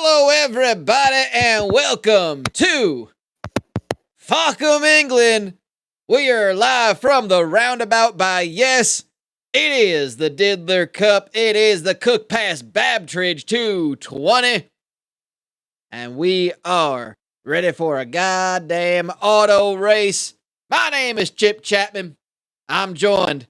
Hello, everybody, and welcome to Fawkham, England. We are live from the Roundabout by Yes. It is the Diddler Cup. It is the Cook Pass Babtridge 220. And we are ready for a goddamn auto race. My name is Chip Chapman. I'm joined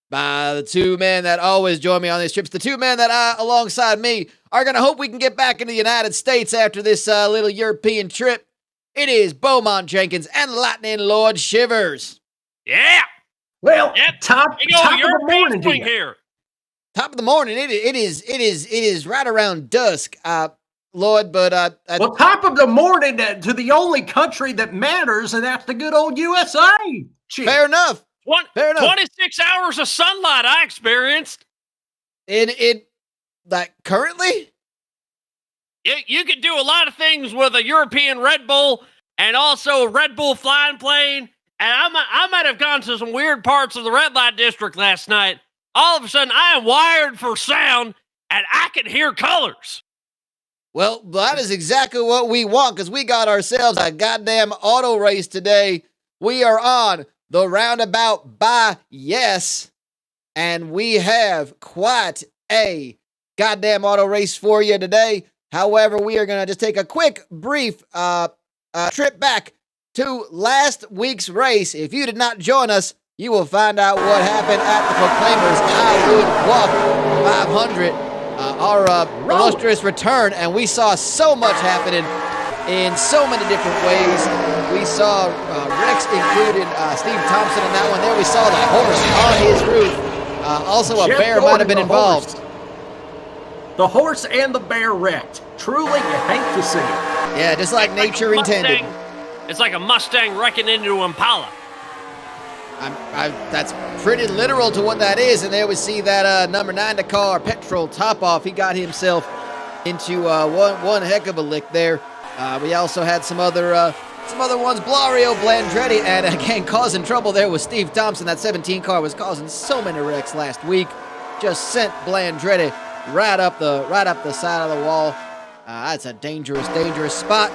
by the two men that always join me on these trips. The two men that alongside me are going to hope we can get back into the United States after this little European trip. It is Beaumont Jenkins and Lightning Lord Shivers. Yeah. Well, Yep. top of the morning to you. Here. Top of the morning. It is right around dusk, Lord. But well, top of the morning to the only country that matters, and that's the good old USA. Chip. Fair enough. Fair enough. 26 hours of sunlight I experienced. Like currently? You could do a lot of things with a European Red Bull and also a Red Bull flying plane. And I might have gone to some weird parts of the red light district last night. All of a sudden, I am wired for sound and I can hear colors. Well, that is exactly what we want because we got ourselves a goddamn auto race today. We are on the Roundabout by Yes, and we have quite a goddamn auto race for you today. However, we are going to just take a quick, brief trip back to last week's race. If you did not join us, you will find out what happened at the Proclaimers I Would Walk 500, our illustrious return, and we saw so much happening in so many different ways. We saw Rex included Steve Thompson in that one. There we saw the horse on his roof. Also, a bear might have been involved. The horse and the bear wrecked. Truly, you hate to see it. Yeah, just like nature intended. It's like a Mustang wrecking into Impala. That's pretty literal to what that is. And there we see that number 9 car, Petrol Top Off. He got himself into one heck of a lick there. We also had some other ones, Blario, Blandretti, and again, causing trouble there with Steve Thompson. That 17 car was causing so many wrecks last week. Just sent Blandretti right up the side of the wall. That's a dangerous spot.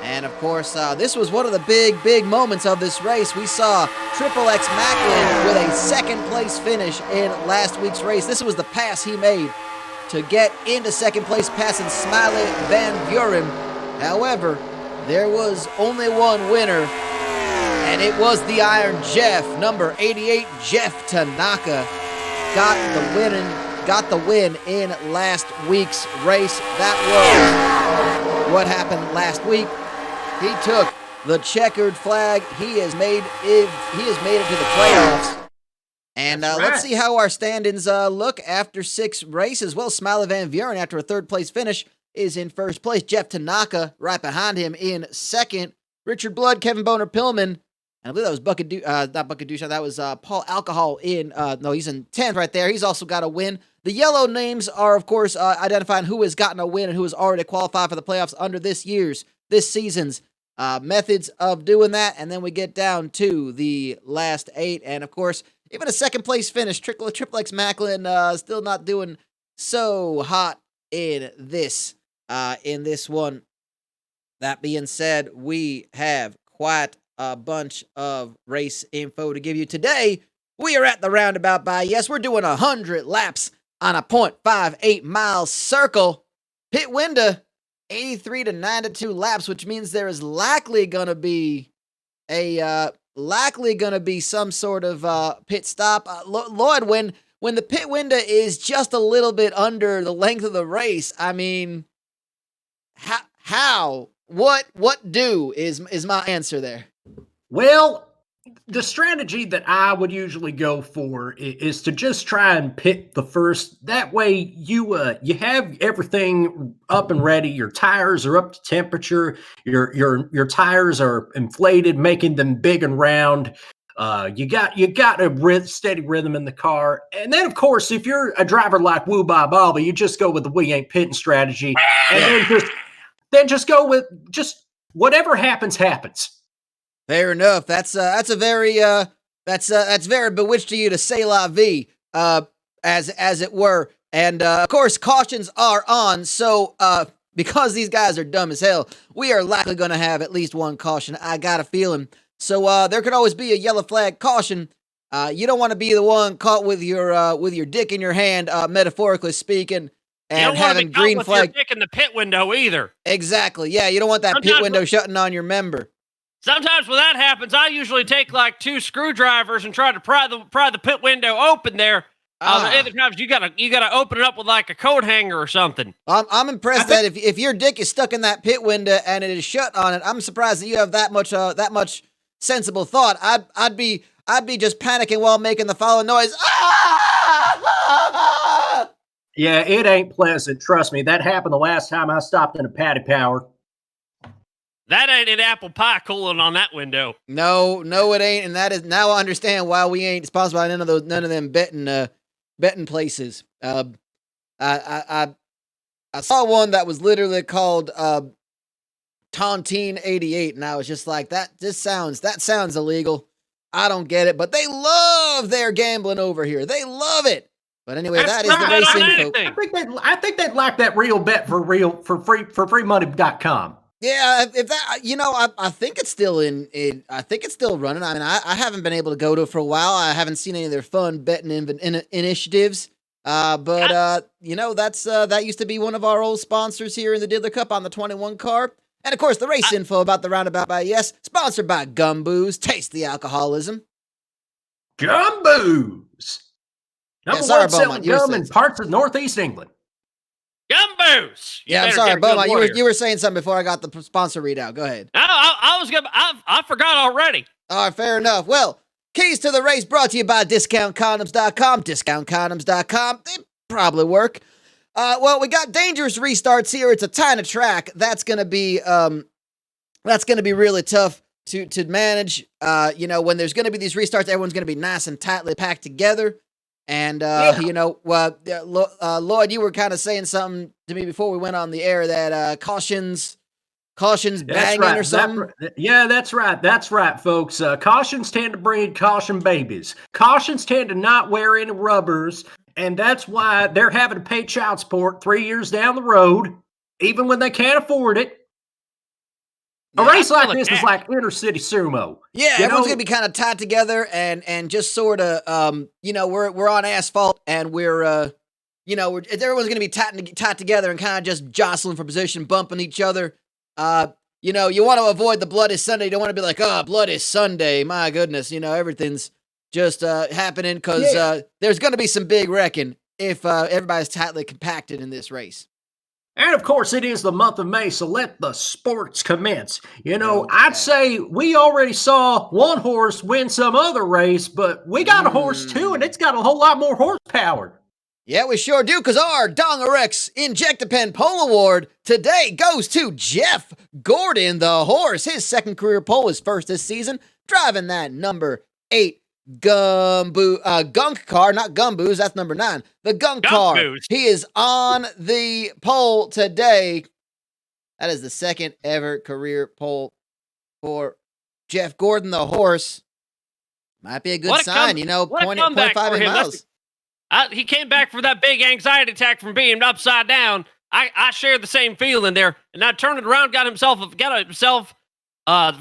And of course, this was one of the big moments of this race. We saw Triple X Macklin with a second place finish in last week's race. This was the pass he made to get into second place, passing Smiley Van Buren. However, there was only one winner, and it was the Iron Jeff. Number 88, Jeff Tanaka, got the win in last week's race. That was what happened last week. He took the checkered flag. He has made it to the playoffs. And let's see how our stand-ins look after 6 races. Well, Smiley Van Buren, after a third place finish, is in first place. Jeff Tanaka right behind him in second. Richard Blood, Kevin Boner Pillman, and I believe that was not Bucket Douche, that was Paul Alcohol in, he's in 10th right there. He's also got a win. The yellow names are, of course, identifying who has gotten a win and who has already qualified for the playoffs under this season's methods of doing that. And then we get down to the last 8. And, of course, even a second place finish, Triple X Macklin still not doing so hot in this one. That being said, we have quite a bunch of race info to give you today. We are at the Roundabout by Yes. We're doing 100 laps on a 0.58 mile circle. Pit window 83 to 92 laps, which means there is likely gonna be some sort of pit stop. Lord, when the pit window is just a little bit under the length of the race, I mean, what do is my answer there? Well, the strategy that I would usually go for is to just try and pit the first. That way, you have everything up and ready. Your tires are up to temperature. Your tires are inflated, making them big and round. You got a steady rhythm in the car. And then, of course, if you're a driver like Woo Bob Bobby, you just go with the we ain't pitting strategy, and then just go with just whatever happens. Fair enough. That's very bewitched of you to say la vie, as it were. And of course, cautions are on. So because these guys are dumb as hell, we are likely going to have at least one caution. I got a feeling. So there could always be a yellow flag caution. You don't want to be the one caught with your dick in your hand, metaphorically speaking, and you don't having want to be green caught with flag. your dick in the pit window either. Exactly. Yeah, you don't want that pit window shutting on your member. Sometimes when that happens, I usually take like 2 screwdrivers and try to pry the pit window open there. Other times you gotta open it up with like a coat hanger or something. I'm impressed that if your dick is stuck in that pit window and it is shut on it, I'm surprised that you have that much sensible thought. I'd be just panicking while making the following noise. Yeah, it ain't pleasant. Trust me, that happened the last time I stopped in a Paddy Power. That ain't an apple pie cooling on that window. No, it ain't, and that is now I understand why we ain't sponsored by none of them betting places. I saw one that was literally called Tontine 88, and I was just like, that sounds illegal. I don't get it, but they love their gambling over here. They love it. But anyway, that is the race info. I think they'd like that real bet for freemoney.com. Yeah, if that, I think it's still I think it's still running. I mean, I haven't been able to go to it for a while. I haven't seen any of their fun betting initiatives. But that used to be one of our old sponsors here in the Diddler Cup on the 21 car. And of course, the race info about the Roundabout by Yes, sponsored by Gumboos. Taste the alcoholism. Gumboos. Number one selling gum in parts of Northeast England. Gumboos. Yeah, I'm sorry, Beaumont. You were saying something before I got the sponsor readout. Go ahead. I forgot already. All right, fair enough. Well, keys to the race brought to you by DiscountCondoms.com. DiscountCondoms.com. They probably work. We got dangerous restarts here. It's a tiny track. That's gonna be really tough to manage. When there's gonna be these restarts, everyone's gonna be nice and tightly packed together. And, Lloyd, you were kind of saying something to me before we went on the air that cautions banging or something. That's right, folks. Cautions tend to breed caution babies. Cautions tend to not wear any rubbers, and that's why they're having to pay child support 3 years down the road, even when they can't afford it. A race like this is like inner city sumo. Yeah, everyone's gonna be kind of tied together and just sort of we're on asphalt and everyone's gonna be tied together and kind of just jostling for position, bumping each other. You want to avoid the blood is Sunday. You don't want to be like, oh, blood is Sunday. My goodness, everything's just happening because there's gonna be some big wrecking if everybody's tightly compacted in this race. And of course, it is the month of May, so let the sports commence. I'd say we already saw one horse win some other race, but we got a horse too, and it's got a whole lot more horsepower. Yeah, we sure do, because our Dongerex Injectapen Pole Award today goes to Jeff Gordon, the horse. His second career pole, his first this season, driving that number 8 gunk car, not Gumboos, that's number 9. The gunk car. He is on the pole today. That is the second ever career pole for Jeff Gordon, the horse. Might be a good sign, 0.5 miles. He came back for that big anxiety attack from being upside down. I shared the same feeling there, and I turned it around, got himself the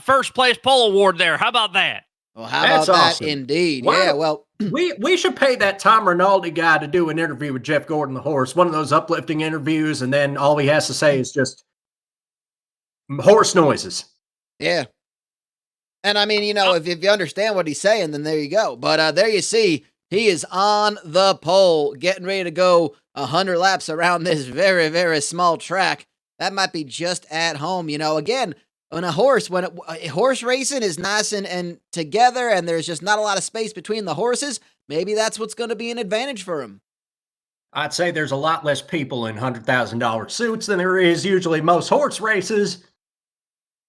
first place pole award there. How about that? Well, how about that indeed? Wow. Yeah, well. We should pay that Tom Rinaldi guy to do an interview with Jeff Gordon, the horse, one of those uplifting interviews, and then all he has to say is just horse noises. Yeah. And I mean, if you understand what he's saying, then there you go. But there you see, he is on the pole, getting ready to go 100 laps around this very, very small track. That might be just at home. Again, when horse racing is nice and together and there's just not a lot of space between the horses, maybe that's what's going to be an advantage for him. I'd say there's a lot less people in $100,000 suits than there is usually most horse races.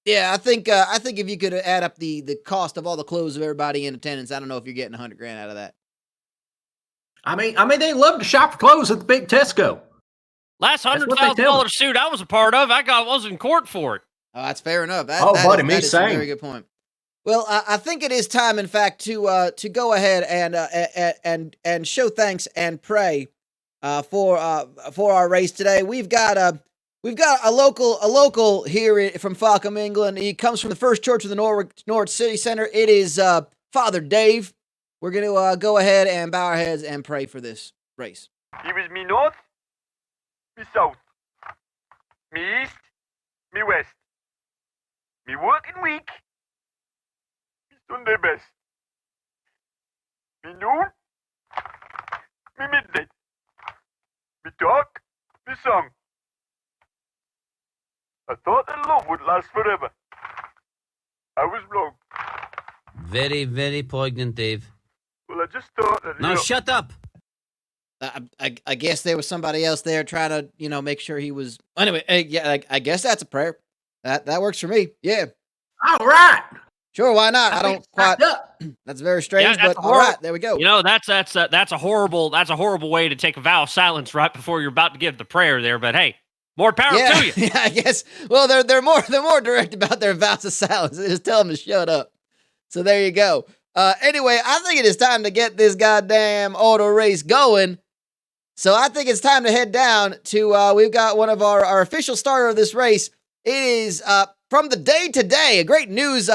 Yeah, I think if you could add up the cost of all the clothes of everybody in attendance, I don't know if you're getting $100,000 out of that. I mean, they love to shop for clothes at the big Tesco. Last $100,000 suit I was a part of, I was in court for it. Oh, that's fair enough. That is a very good point. Well, I think it is time, in fact, to go ahead and show thanks and pray for our race today. We've got We've got a local here from Fawkham, England. He comes from the First Church of the Norwich City Center. It is Father Dave. We're going to go ahead and bow our heads and pray for this race. He was me north, me south, me east, me west, me working week, me Sunday best, me noon, me midnight, me talk, me song. I thought that love would last forever. I was wrong. Very, very poignant, Dave. Well, I just thought that. Now shut up! I guess there was somebody else there trying to, make sure he was. Anyway, yeah, I guess that's a prayer. That works for me. Yeah. All right. Sure, why not? I don't quite. That's very strange, Yeah, but all right, there we go. That's a horrible way to take a vow of silence right before you're about to give the prayer there. But hey, more power to you. Yeah, I guess. Well, they're more direct about their vows of silence. They just tell them to shut up. So there you go. Anyway, I think it is time to get this goddamn auto race going. So I think it's time to head down to, we've got one of our official starter of this race. It is from the Day Today, a great news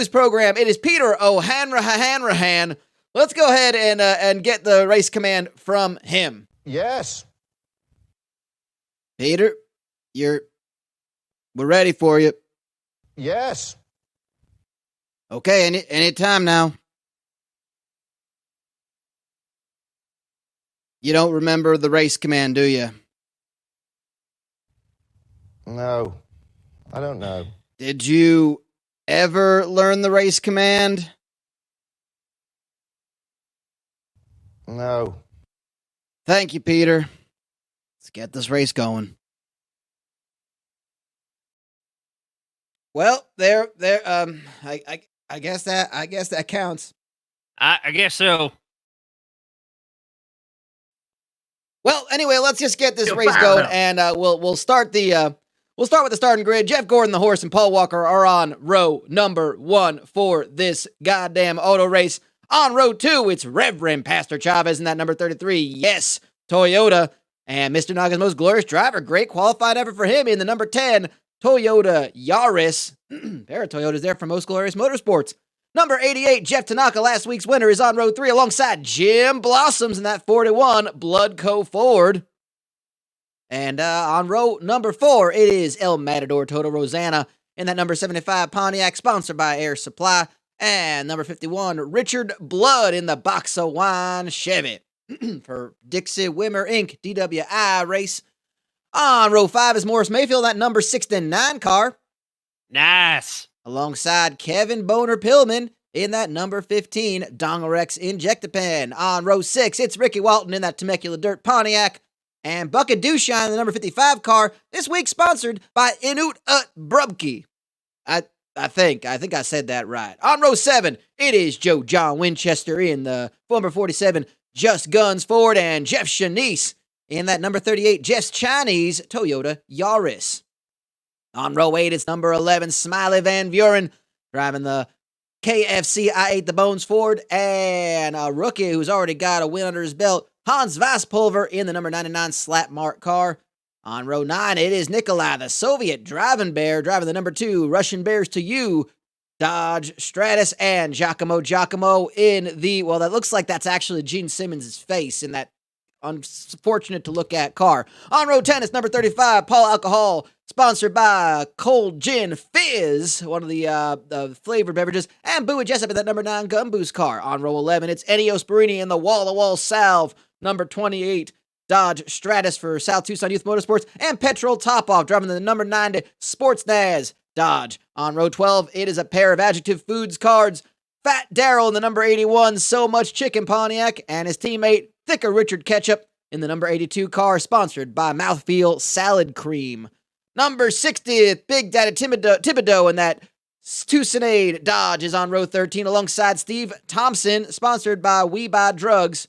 program. It is Peter O'Hanrahan. Let's go ahead and get the race command from him. Yes. Peter, we're ready for you. Yes. Okay, any time now. You don't remember the race command, do you? No. I don't know. Did you ever learn the race command? No. Thank you, Peter. Let's get this race going. Well, I guess that counts. I guess so. Well, anyway, let's just get this race going, and we'll start with the starting grid. Jeff Gordon, the horse, and Paul Walker are on row number 1 for this goddamn auto race. On row 2, it's Reverend Pastor Chavez in that number 33. Yes, Toyota, and Mr. Naga's most glorious driver. Great qualified effort for him in the number 10, Toyota Yaris. Pair of Toyotas there for Most Glorious Motorsports. Number 88, Jeff Tanaka, last week's winner, is on row 3 alongside Jim Blossoms in that 41, Bloodco Ford. And on row number 4, it is El Matador Toto Rosanna in that number 75 Pontiac, sponsored by Air Supply. And number 51, Richard Blood in the Box of Wine Chevy for Dixie Wimmer Inc. DWI race. On row 5 is Morris Mayfield, that number 69 car. Nice. Alongside Kevin Boner Pillman in that number 15 Dongerex Injectapen. On row 6, it's Ricky Walton in that Temecula Dirt Pontiac. And Bucket Dushine in the number 55 car, this week sponsored by Inut Brubke. I think I said that right. On row 7, it is Joe John Winchester in the number 47 Just Guns Ford, and Jeff Shanice in that number 38 Jeff's Chinese Toyota Yaris. On row 8, it's number 11 Smiley Van Buren driving the KFC I Ate the Bones Ford, and a rookie who's already got a win under his belt, Hans Vasspulver in the number 99 Slap Mark car. On row 9, it is Nikolai, the Soviet driving bear, driving the number 2 Russian Bears to You Dodge Stratus, and Giacomo in the, well, that looks like that's actually Gene Simmons' face in that unfortunate to look at car. On row 10, it's number 35 Paul Alcohol, sponsored by Cold Gin Fizz, one of the flavored beverages, and Bowie Jessup in that number 9 Gun Boost car. On row 11, it's Ennio Sperini in the wall-to-wall salve, number 28 Dodge Stratus for South Tucson Youth Motorsports, and Petrol Topoff driving the number 90 Sports Naz Dodge. On row 12, it is a pair of Adjective Foods cards, Fat Darrell in the number 81 So Much Chicken Pontiac, and his teammate Thicker Richard Ketchup in the number 82 car, sponsored by Mouthfeel Salad Cream. Number 60, Big Daddy Thibodeau in that Tucsonade Dodge is on row 13 alongside Steve Thompson, sponsored by We Buy Drugs.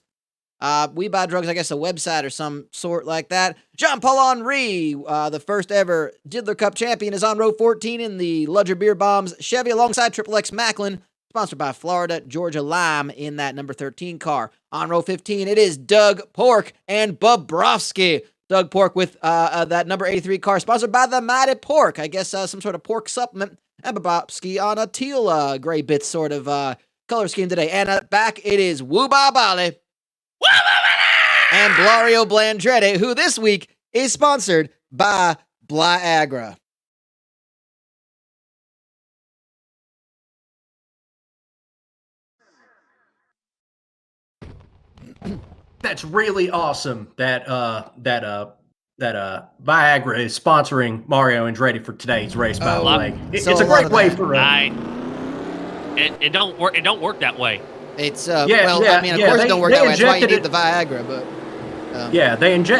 We Buy Drugs, I guess a website or some sort like that. Jean-Paul Henry, the first ever Diddler Cup champion, is on row 14 in the Ludger Beer Bombs Chevy alongside Triple X Macklin, sponsored by Florida Georgia Lime in that number 13 car. On row 15, it is Doug Pork and Bobrovsky. Doug Pork with that number 83 car, sponsored by the Mighty Pork. I guess some sort of pork supplement. And Babowski on a teal gray bit sort of color scheme today. And back it is Woo Ba Bali and Blario Blandretti, who this week is sponsored by Viagra. That's really awesome that Viagra is sponsoring Mario Andretti for today's race. By the way, it's a great way for it don't work. It don't work that way. It's I mean, of course it don't work that way. That's why you need the Viagra. But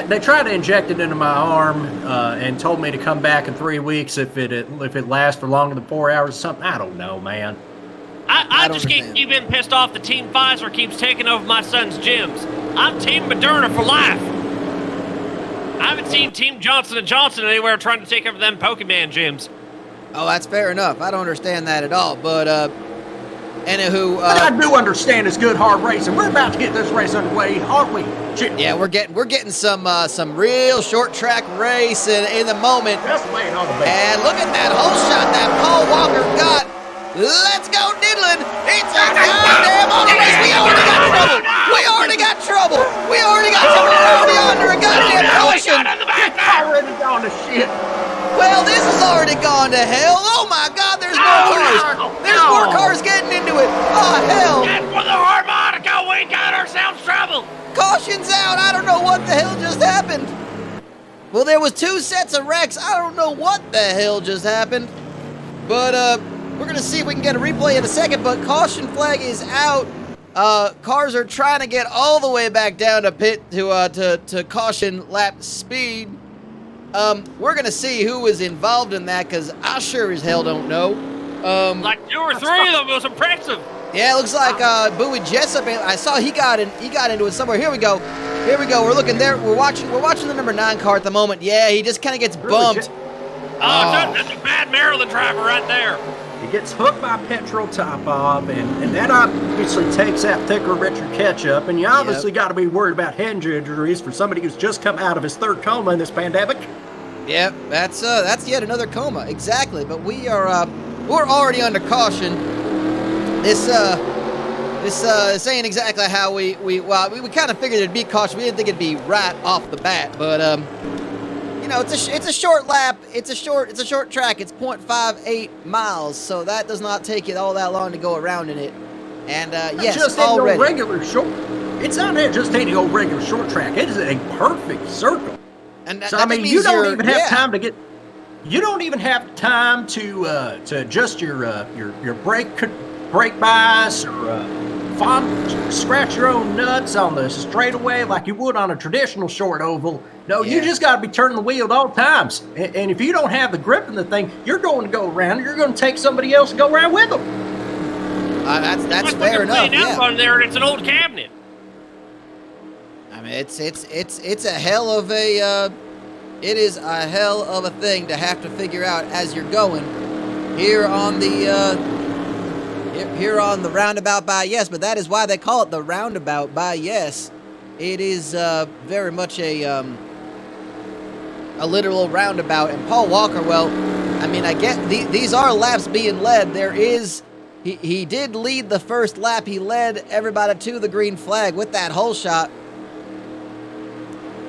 they tried to inject it into my arm and told me to come back in 3 weeks if it lasts for longer than 4 hours or something. I don't know, man. I just keep getting pissed off that Team Pfizer keeps taking over my son's gyms. I'm Team Moderna for life. I haven't seen Team Johnson & Johnson anywhere trying to take over them Pokemon gyms. Oh, that's fair enough. I don't understand that at all. But anywho, what I do understand is good hard racing. We're about to get this race underway, aren't we? Yeah, we're getting some real short track race in the moment. Just laying on the base. And look at that whole shot that Paul Walker got. Let's go, Diddler! It's a goddamn auto race! We already got trouble! We already got trouble! We're already under a goddamn caution! Already gone to shit! Well, this has already gone to hell! Oh my god, there's more cars! There's more cars getting into it! Oh, hell! Get for the harmonica! We got ourselves trouble! Caution's out! I don't know what the hell just happened! Well, there was 2 sets of wrecks. I don't know what the hell just happened. But, we're going to see if we can get a replay in a second, but caution flag is out. Cars are trying to get all the way back down to pit to caution lap speed. We're going to see who was involved in that, because I sure as hell don't know. Like 2 or 3 of them was impressive. Yeah, it looks like Bowie Jessup. I saw he got into it somewhere. Here we go. We're looking there. We're watching the number 9 car at the moment. Yeah, he just kind of gets bumped. That's a bad Maryland driver right there. He gets hooked by petrol top off, and that obviously takes out thicker, richer ketchup. And you obviously got to be worried about head injuries for somebody who's just come out of his 3rd coma in this pandemic. Yep, that's yet another coma, exactly. But we're already under caution. This ain't exactly how we kind of figured it'd be caution. We didn't think it'd be right off the bat, but it's a short lap. It's a short track. It's 0.58 miles, so that does not take you all that long to go around in it. And yes, just already. It's not just any old regular short track. It is a perfect circle. And so I mean, you don't even have time to get. You don't even have time to adjust your brake bias or scratch your own nuts on the straightaway like you would on a traditional short oval. No, you just got to be turning the wheel at all times. And if you don't have the grip in the thing, you're going to go around. You're going to take somebody else and go around with them. That's fair enough. Yeah. On there, and it's an old cabinet. I mean, it's a hell of a it is a hell of a thing to have to figure out as you're going here on the Roundabout by Yes, but that is why they call it the Roundabout by Yes. It is very much a literal roundabout. And Paul Walker, well, I mean, I get these are laps being led. There is he did lead the first lap. He led everybody to the green flag with that hole shot.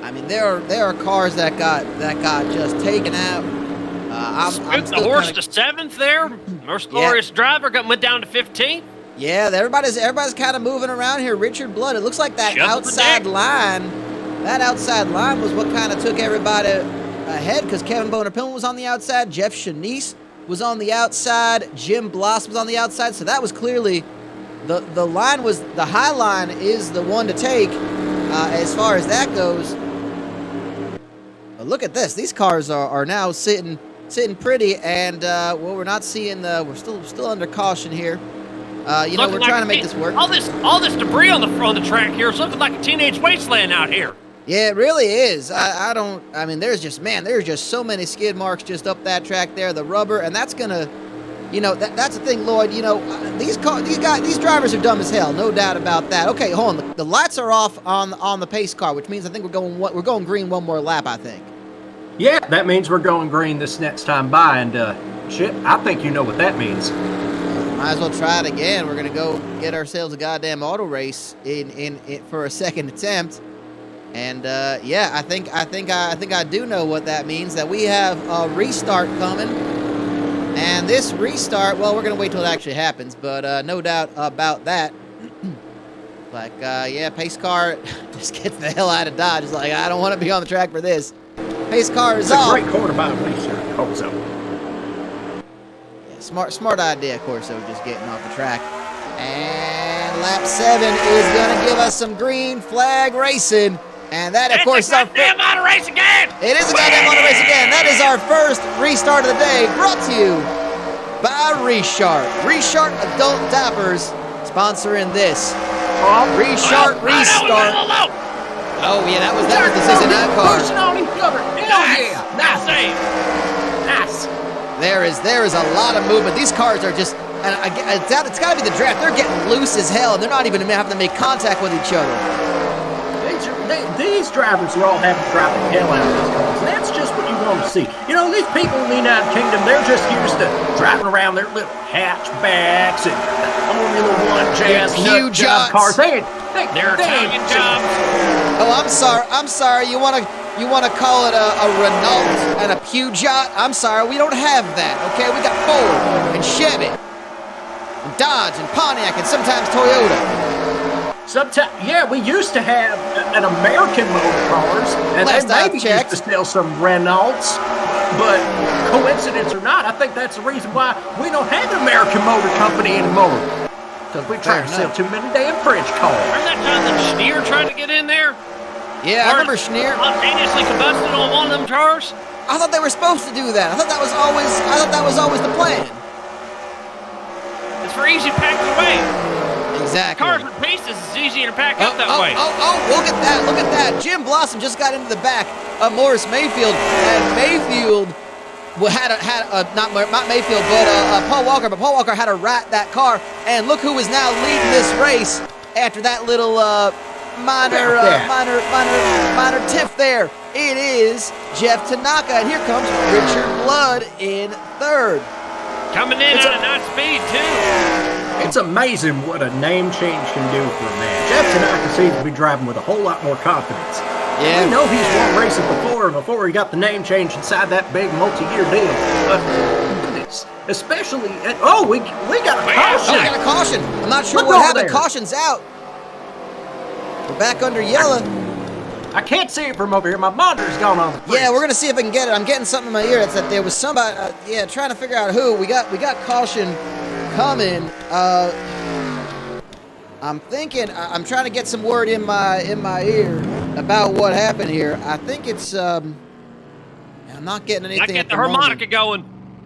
I mean, there are cars that got just taken out. I'm the horse to 7th there. Most glorious driver went down to 15th. Yeah, everybody's kind of moving around here. Richard Blood. It looks like that outside line. That outside line was what kind of took everybody ahead, because Kevin Boner-Pillman was on the outside. Jeff Shanice was on the outside. Jim Bloss was on the outside. So that was clearly the line was the high line is the one to take as far as that goes. But look at this. These cars are now sitting pretty, and we're not seeing we're still under caution here. We're trying to make this work. All this debris on the track here is looking like a teenage wasteland out here. Yeah, it really is. There's just so many skid marks just up that track there. The rubber, and that's gonna You know, that's the thing, Lloyd. You know, these drivers are dumb as hell, no doubt about that. Okay, hold on. The lights are off on the pace car, which means I think we're going green one more lap, I think. Yeah, that means we're going green this next time by, and Chip, I think you know what that means. Might as well try it again. We're gonna go get ourselves a goddamn auto race in for a second attempt. And yeah, I think I do know what that means. That we have a restart coming. And this restart, well, we're going to wait till it actually happens, but no doubt about that. Like, yeah, pace car just gets the hell out of Dodge. It's like, I don't want to be on the track for this. Pace car is off. It's a great corner by Racer, Corso. Yeah, smart idea, Corso, just getting off the track. And lap 7 is going to give us some green flag racing. And that, of course, is our goddamn auto race again. It is a goddamn auto race again. That is our first restart of the day, brought to you by Reshart. Reshart Adult Diapers sponsoring this. Reshart restart. Oh yeah, that was the 69 car. Pushing on each other. Hell yeah! Nice. There is a lot of movement. These cars are just, and it's got to be the draft. They're getting loose as hell, and they're not even having to make contact with each other. These drivers are all having to drive the hell out of these cars. That's just what you want to see. You know, these people in the United Kingdom, they're just used to driving around their little hatchbacks and Formula One jazz nut job cars. They're Italian jobs. Oh, I'm sorry. You want to call it a Renault and a Peugeot? I'm sorry, we don't have that. Okay, we got Ford and Chevy and Dodge and Pontiac and sometimes Toyota. Sometimes, yeah, we used to have an American motor cars, and Last they maybe I've checked. used to sell some Renaults, but coincidence or not, I think that's the reason why we don't have an American motor company anymore. Because we try to sell too many damn French cars. Remember that time that Schneer tried to get in there? Yeah, I remember Schneer. Spontaneously combusted on one of them cars? I thought they were supposed to do that. I thought that was always the plan. It's for easy packing away. Exactly. Cars with pieces is easier to pack up that way. Look at that. Jim Blossom just got into the back of Morris Mayfield, and Mayfield not Mayfield, but Paul Walker. But Paul Walker had to right that car, and look who is now leading this race after that little minor tiff there. It is Jeff Tanaka, and here comes Richard Blood in third. Coming in at a nice speed, too. It's amazing what a name change can do for a man. Jeff Tanaka seems to be driving with a whole lot more confidence. Yeah. We know he's won races before he got the name change inside that big multi-year deal. But goodness, especially at, we got a caution. We got a caution. I'm not sure Look what over happened. there. Caution's out. We're back under yellow. I can't see it from over here. My monitor's gone on. Yeah, we're gonna see if I can get it. I'm getting something in my ear. That's that there was somebody. Trying to figure out who. We got caution coming. I'm thinking. I'm trying to get some word in my ear about what happened here. I think it's. I'm not getting anything. I get at the the moment. harmonica going.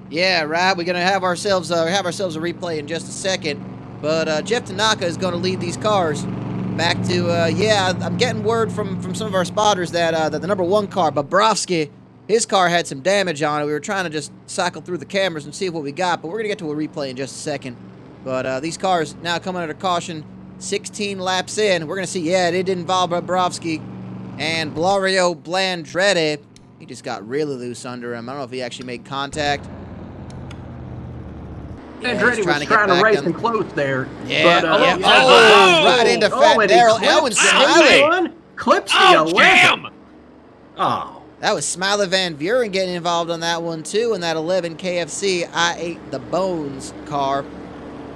Yeah, right. We're gonna have ourselves a replay in just a second. But Jeff Tanaka is gonna lead these cars back to. I'm getting word from some of our spotters that the number 1 car, Bobrovsky, his car had some damage on it. We were trying to just cycle through the cameras and see what we got, but we're gonna get to a replay in just a second. But these cars now coming under caution. 16 laps in, we're gonna see. Yeah, it did involve Bobrovsky and Blario Blandretti. He just got really loose under him. I don't know if he actually made contact. Andretti was trying to race and close there. Yeah, but, right into Fat Daryl. Elwin Smiley. Clips the 11. Jam! Oh. That was Smiley Van Buren getting involved on that one, too, in that 11 KFC I Ate the Bones car.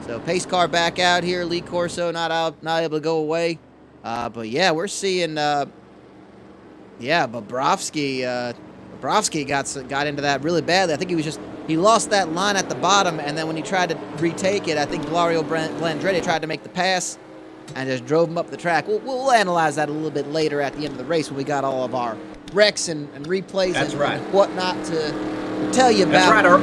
So, pace car back out here. Lee Corso not able to go away. But, yeah, we're seeing, Bobrovsky got into that really badly. I think he lost that line at the bottom, and then when he tried to retake it, I think Blario Blandretti tried to make the pass and just drove him up the track. We'll analyze that a little bit later at the end of the race when we got all of our wrecks and replays and whatnot to tell you about. That's right.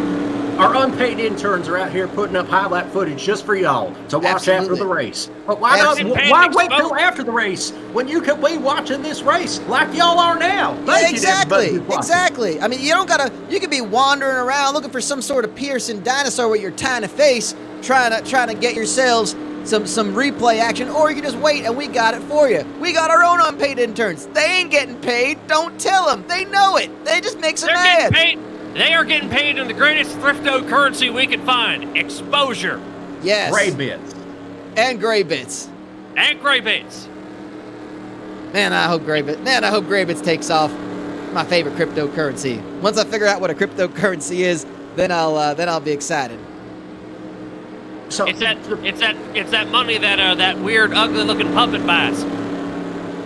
our unpaid interns are out here putting up highlight footage just for y'all to watch after Absolutely. the race. But why Absolutely. why wait till after the race when you could be watching this race like y'all are now? Thank you to everybody who's watching. Exactly. I mean, you could be wandering around looking for some sort of Pearson dinosaur with your tiny face, trying to get yourselves some replay action, or you can just wait and we got it for you. We got our own unpaid interns. They ain't getting paid. Don't tell them. They know it. They just make some They're mad. getting paid. They are getting paid in the greatest thrifto currency we can find: exposure. Yes. Gray bits. And gray bits. And gray bits. Man, I hope gray bits takes off. My favorite cryptocurrency. Once I figure out what a cryptocurrency is, then I'll be excited. So It's that money that weird, ugly-looking puppet buys.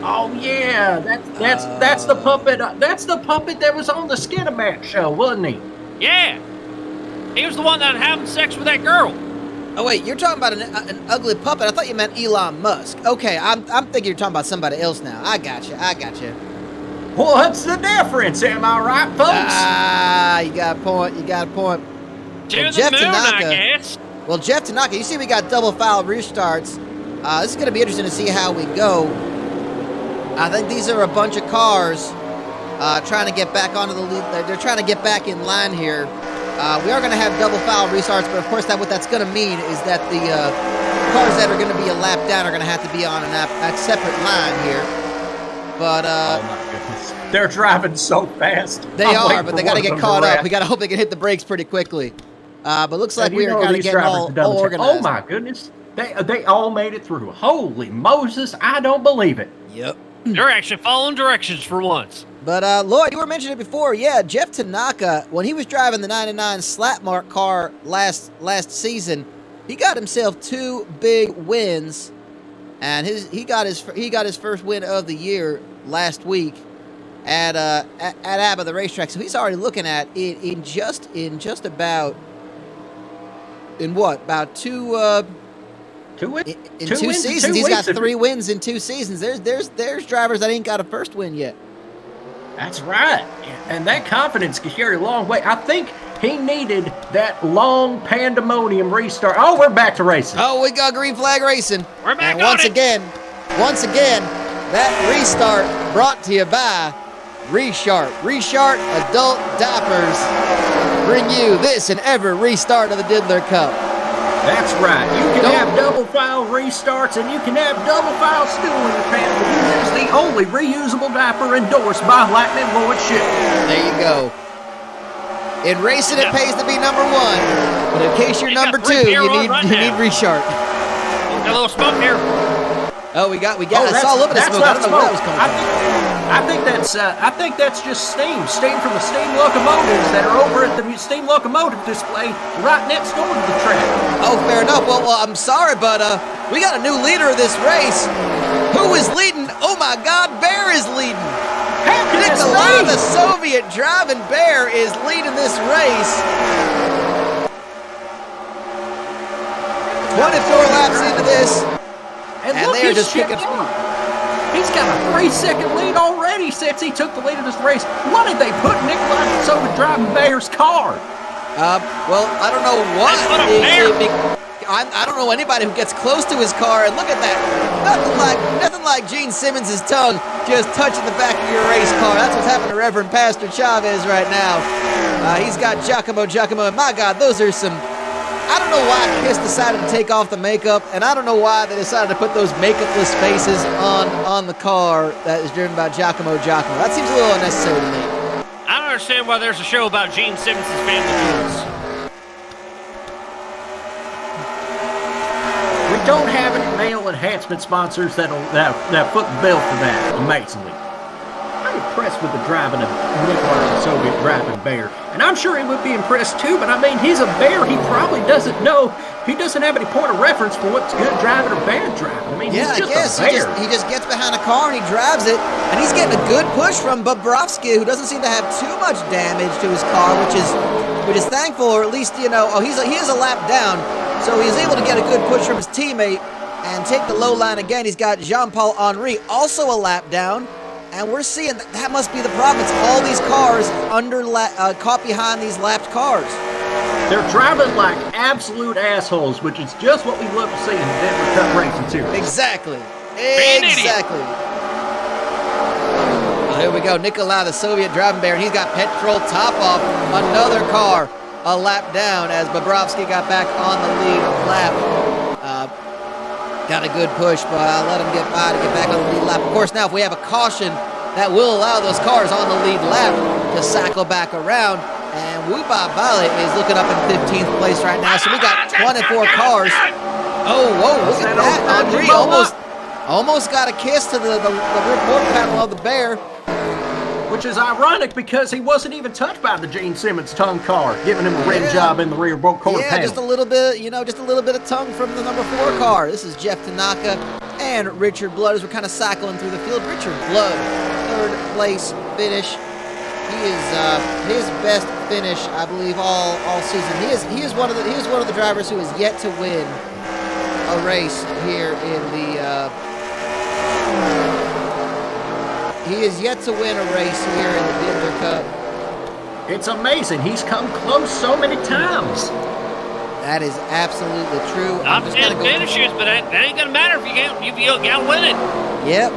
oh yeah, that's the puppet. That's the puppet that was on the Skinamax show, wasn't he? Yeah, he was the one that having sex with that girl. Oh wait, you're talking about an ugly puppet? I thought you meant Elon Musk. Okay, I'm thinking you're talking about somebody else now. I got you. What's the difference? Am I right, folks? Ah, you got a point. To Well, the Jeff moon, Tanaka- I guess. Well, Jeff Tanaka, you see we got double foul restarts. This is going to be interesting to see how we go. I think these are a bunch of cars trying to get back onto the lead. They're trying to get back in line here. We are going to have double foul restarts, but of course what that's going to mean is that the cars that are going to be a lap down are going to have to be on a separate line here. But Oh my goodness, they're driving so fast. they I'm are, waiting but for they got one to of get them caught wrap. up. We got to hope they can hit the brakes pretty quickly. But looks like And we you are know kind of these getting drivers all have done the check. organized. Oh my goodness, they all made it through. Holy Moses, I don't believe it. Yep. They're actually following directions for once. But Lloyd, you were mentioning it before. Yeah, Jeff Tanaka, when he was driving the 99 Slap Mark car last season, he got himself 2 big wins, and he got his first win of the year last week at ABBA the racetrack. So he's already looking at it in about 2 Two in two 2 wins in seasons. 2 He's got weeks. 3 wins in 2 seasons. There's drivers that ain't got a first win yet. That's right, and that confidence can carry a long way. I think he needed that long pandemonium restart. Oh, we're back to racing. Oh, we got green flag racing. We're back And on once it. again, that restart brought to you by Resharp. Resharp Adult Diapers bring you this and every restart of the Diddler Cup. That's right. You can have double file restarts and you can have double file stool in your pants. But use the only reusable diaper endorsed by Lightning Lloyd Ship. There you go. In racing, it pays to be number 1, but in case you're You got number 2, 3 beer you on need right you need now. Resharp. Got a little smoke here. Oh, we got. I saw a little bit of smoke. I don't know where that was coming from. I think that's just steam from the steam locomotives that are over at the steam locomotive display right next door to the track. Oh, fair enough. Well, I'm sorry, but we got a new leader of this race. Who is leading? Oh my God, Bear is leading. How can this Nikolai, be? the Soviet driving Bear, is leading this race. 24 laps into this, And and look, they're he's just picking checked speed. out. He's got a 3-second lead already since he took the lead of this race. Why did they put Nikolai Soviet driving Bear's car? Well, I don't know what. They put a Bear. I don't know anybody who gets close to his car, and look at that. Nothing like Gene Simmons' tongue just touching the back of your race car. That's what's happening to Reverend Pastor Chavez right now. He's got Giacomo, and my God, those are some. I don't know why Kiss decided to take off the makeup, and I don't know why they decided to put those makeupless faces on the car that is driven by Giacomo. That seems a little unnecessary to me. I don't understand why there's a show about Gene Simmons' family jewels. We don't have any male enhancement sponsors that foot the bill for that, amazingly. I'm impressed with the driving of Nikolai the Soviet driving Bear. And I'm sure he would be impressed too, but I mean, he's a bear. He probably doesn't know. He doesn't have any point of reference for what's good driving or bad driving. I mean, Yeah, he's I just guess a bear. he just gets behind a car and he drives it, and he's getting a good push from Bobrovsky, who doesn't seem to have too much damage to his car, which is thankful, or at least he is a lap down, so he's able to get a good push from his teammate and take the low line again. He's got Jean-Paul Henry also a lap down, and we're seeing that must be the problem. It's all these cars caught behind these lapped cars. They're driving like absolute assholes, which is just what we love to see in the Diddler Cup racing series. Exactly. an idiot. Exactly. Well, here we go. Nikolai, the Soviet driving bear, and he's got petrol top off. Another car a lap down as Bobrovsky got back on the lead lap. Got a good push, but I'll let him get by to get back on the lead lap. Of course, now if we have a caution, that will allow those cars on the lead lap to cycle back around. And Wuba Vale is looking up in 15th place right now. So we got 24 cars. Oh, whoa, look at that. Henri almost got a kiss to the report panel of the bear. Which is ironic because he wasn't even touched by the Gene Simmons tongue car, giving him a red job in the rear quarter panel. Just a little bit, just a little bit of tongue from the number 4 car. This is Jeff Tanaka and Richard Blood as we're kind of cycling through the field. Richard Blood, 3rd place finish. He is his best finish, I believe, all season. He is one of the drivers who has yet to win a race here in the. He is yet to win a race here in the Diddler Cup. It's amazing. He's come close so many times. That is absolutely true. Top 10 finishes, but that ain't gonna matter if you gotta win it. Yep.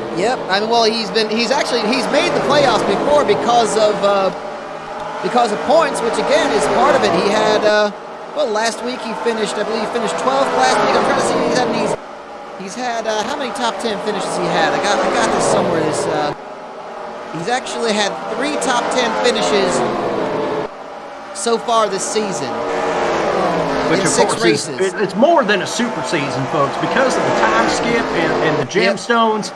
I mean, well, he's made the playoffs before because of points, which again is part of it. He had last week I believe he finished 12th last week. I'm trying to see he's had how many top 10 finishes he had. I got this somewhere. He's actually had 3 top 10 finishes so far this season. Which in of 6 course races. It's more than a super season, folks, because of the time skip and the gemstones.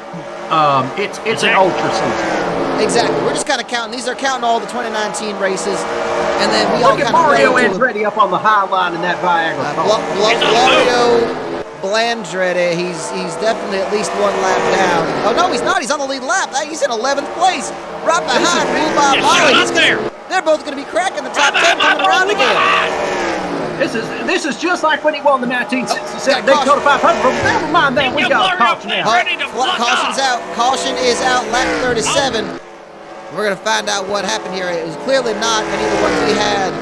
It's an ultra season. Exactly. We're just kind of counting. These are counting all the 2019 races, and then we all Look kind at Mario of Andretti up on the high line in that Viagra car. Mario Blandretti, he's definitely at least 1 lap down. Oh no, he's not. He's on the lead lap. He's in 11th place, right behind Wuba Vale. They're both going to be cracking the top 10 coming around again. This is just like when he won the 1967 Daytona 500. But never mind that, we got a caution out. Caution's out. Caution is out. Lap 37. We're gonna find out what happened here. It was clearly not any of the ones we had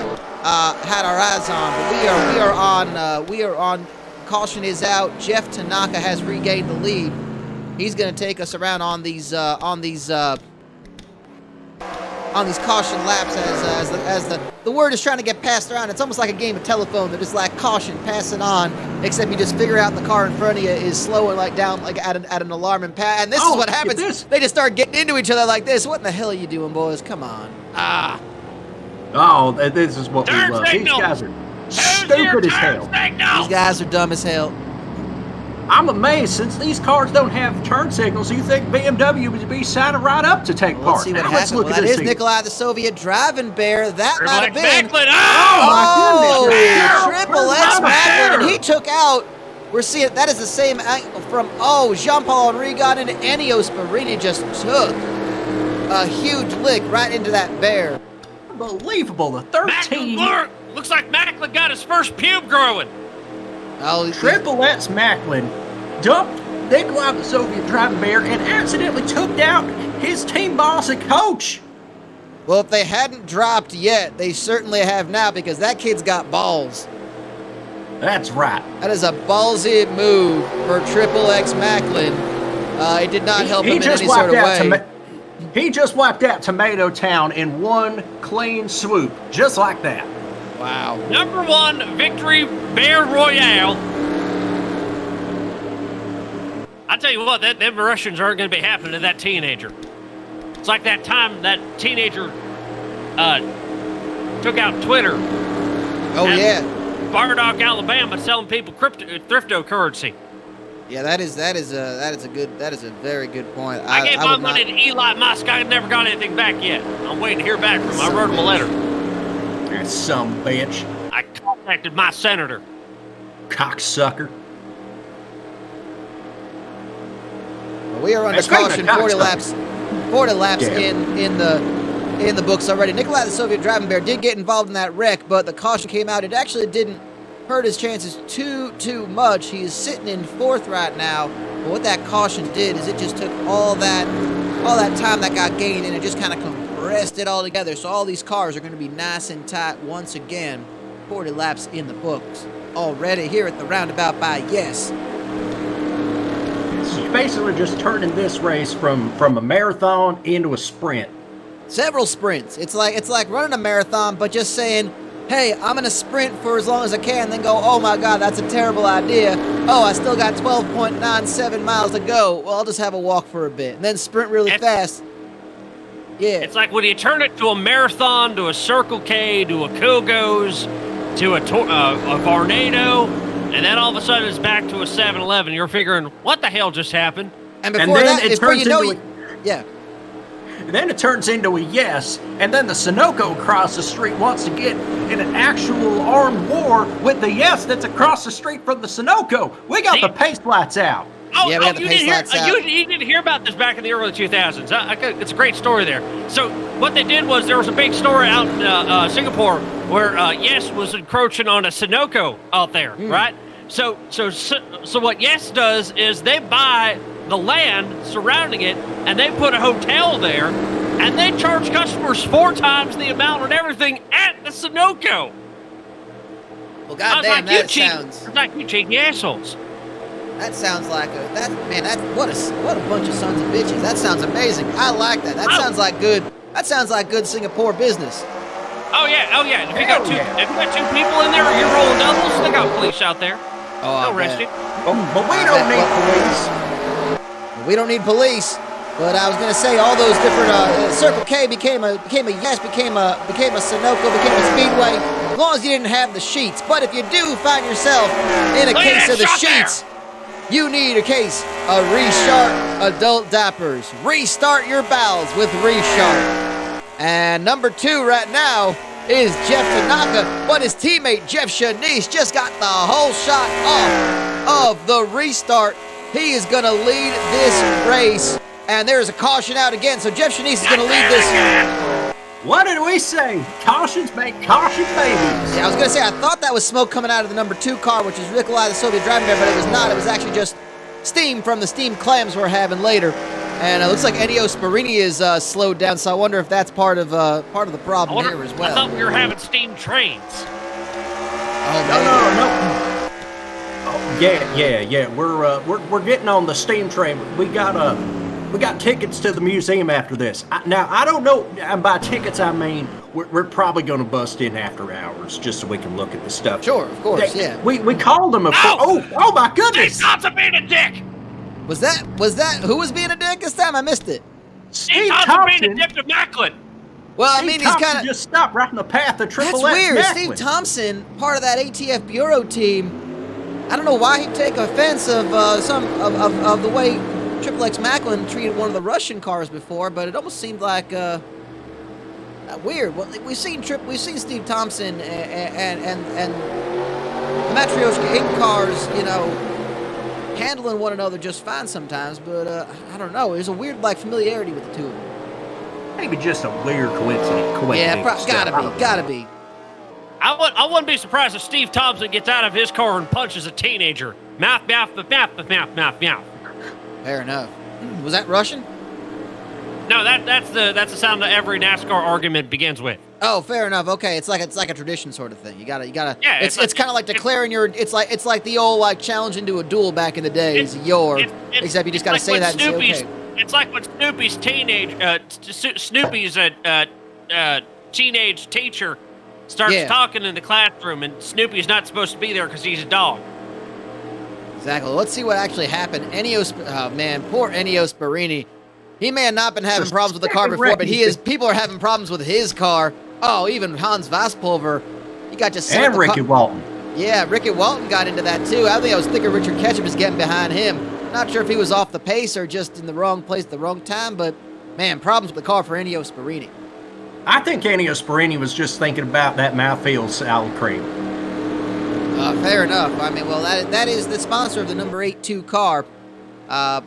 our eyes on. But we are on. Caution is out. Jeff Tanaka has regained the lead. He's gonna take us around on these caution laps as the word is trying to get passed around. It's almost like a game of telephone. They're just like caution, pass it on, except you just figure out the car in front of you is slowing down at an alarming pass. And this is what happens. They just start getting into each other like this. What in the hell are you doing, boys? Come on. Oh, this is what Turn we love. signal. These guys are stupid as hell. These guys are dumb as hell. I'm amazed, since these cars don't have turn signals, you think BMW would be signing right up to take part. Let's see what happens. Well, that is Nikolai the Soviet driving bear. That might have been. Macklin. Oh, my goodness. Triple X Macklin. And he took out. We're seeing that is the same angle from Jean-Paul Henri got into Ennio Sparini, just took a huge lick right into that bear. Unbelievable. The 13. Macklin, looks like Macklin got his first pube growing. Triple X Macklin dumped Nikolai the Soviet driving bear and accidentally took down his team boss and coach. Well, if they hadn't dropped yet, they certainly have now because that kid's got balls. That's right. That is a ballsy move for Triple X Macklin. It did not help him in any sort of way. He just wiped out Tomato Town in one clean swoop, just like that. Wow. Number 1 victory bear royale. I tell you what, them Russians aren't going to be happening to that teenager. It's like that time that teenager took out Twitter. Oh yeah. Firedock, Alabama, selling people cryptocurrency. Yeah, that is a very good point. I gave my money to Elon Musk. I never got anything back yet. I'm waiting to hear back from him. I wrote him a letter. That some bitch. I contacted my senator. Cocksucker. We are under caution. 40 laps in the books already. Nikolai the Soviet driving bear did get involved in that wreck, but the caution came out. It actually didn't hurt his chances too much. He is sitting in 4th right now. But what that caution did is it just took all that time that got gained and it just kind of compressed it all together. So all these cars are going to be nice and tight once again 40 laps in the books already here at the Roundabout by Yes. It's basically just turning this race from a marathon into a sprint. Several sprints. It's like running a marathon, but just saying, hey, I'm going to sprint for as long as I can, then go, oh my God, that's a terrible idea. Oh, I still got 12.97 miles to go. Well, I'll just have a walk for a bit, and then sprint really fast. Yeah. It's like when you turn it to a marathon, to a Circle K, to a Kogo's, to a Vornado, and then all of a sudden it's back to a 7-Eleven. You're figuring, what the hell just happened? And before then that, it before you turns know into it, yeah. Then it turns into a Yes, and then the Sunoco across the street wants to get in an actual armed war with the Yes that's across the street from the Sunoco. We got the pace lights out. Oh, Yeah, we got the you pace didn't lights hear, out. you didn't hear about this back in the early 2000s. It's a great story there. So what they did was there was a big story out in Singapore where Yes was encroaching on a Sunoco out there, right? So what Yes does is they buy the land surrounding it, and they put a hotel there, and they charge customers 4 times the amount and everything at the Sunoco. Well, I was goddamn, like, that sounds. It's like you cheeky assholes. That sounds like what a bunch of sons of bitches. That sounds amazing. I like that. That sounds like good. That sounds like good Singapore business. Oh yeah. If you got two people in there, or you're rolling doubles, they got police out there. Oh, They'll arrest you. But we don't need police. We don't need police. But I was gonna say all those different Circle K became a Yes, became a Sunoco, became a Speedway. As long as you didn't have the sheets. But if you do find yourself in a Look at case that of the shot there. sheets, you need a case of Resharp adult diapers. Restart your bowels with Resharp. And number 2 right now is Jeff Tanaka, but his teammate Jeff Shanice just got the whole shot off of the restart. He is going to lead this race, and there's a caution out again, so Jeff Shanice is going to lead this. What did we say? Cautions make caution babies. Yeah, I was going to say, I thought that was smoke coming out of the number 2 car, which is Nikolai the Soviet driving there, but it was not. It was actually just steam from the steam clams we're having later. And it looks like Ennio Sparini is slowed down, so I wonder if that's part of the problem here as well. I thought we were having steam trains. No. Oh, yeah. We're getting on the steam train. We got tickets to the museum after this. Now I don't know. And by tickets I mean we're probably going to bust in after hours just so we can look at the stuff. Sure, of course, yeah. We called them. Oh my goodness! Steve Thompson being a dick. Was that who was being a dick this time? I missed it. Steve Thompson being a dick to Macklin. Well, I Steve mean, he's Thompson kind of just stopped right in the path of Triple That's X. weird. Macklin. Steve Thompson, part of that ATF Bureau team. I don't know why he'd take offense of of the way Triple X Macklin treated one of the Russian cars before, but it almost seemed like weird. Well, we've seen Steve Thompson and the Matryoshka Inc. cars, handling one another just fine sometimes, but I don't know. There's a weird familiarity with the two of them. Maybe just a weird coincidence. Yeah, gotta be. I wouldn't be surprised if Steve Thompson gets out of his car and punches a teenager. Mouth. Fair enough. Was that Russian? No, that's the sound that every NASCAR argument begins with. Oh, fair enough. Okay, it's like a tradition sort of thing. You gotta. Yeah, it's kind of like declaring your. It's like the old challenge into a duel back in the days. Except you just gotta say that and say okay. It's like when Snoopy's teenage teacher starts talking in the classroom, and Snoopy's not supposed to be there because he's a dog. Exactly. Let's see what actually happened. Poor Ennio Sparini. He may have not been having problems with the car before, but people are having problems with his car. Oh, even Hans Vasspulver. He got just and Ricky Walton. Yeah, Ricky Walton got into that too. I think I was thinking Richard Ketchum is getting behind him. Not sure if he was off the pace or just in the wrong place at the wrong time, but man, problems with the car for Ennio Sparini. I think Ennio Sparini was just thinking about that mouthfeel salad cream. Fair enough. I mean, well, that is the sponsor of the number 82 car. The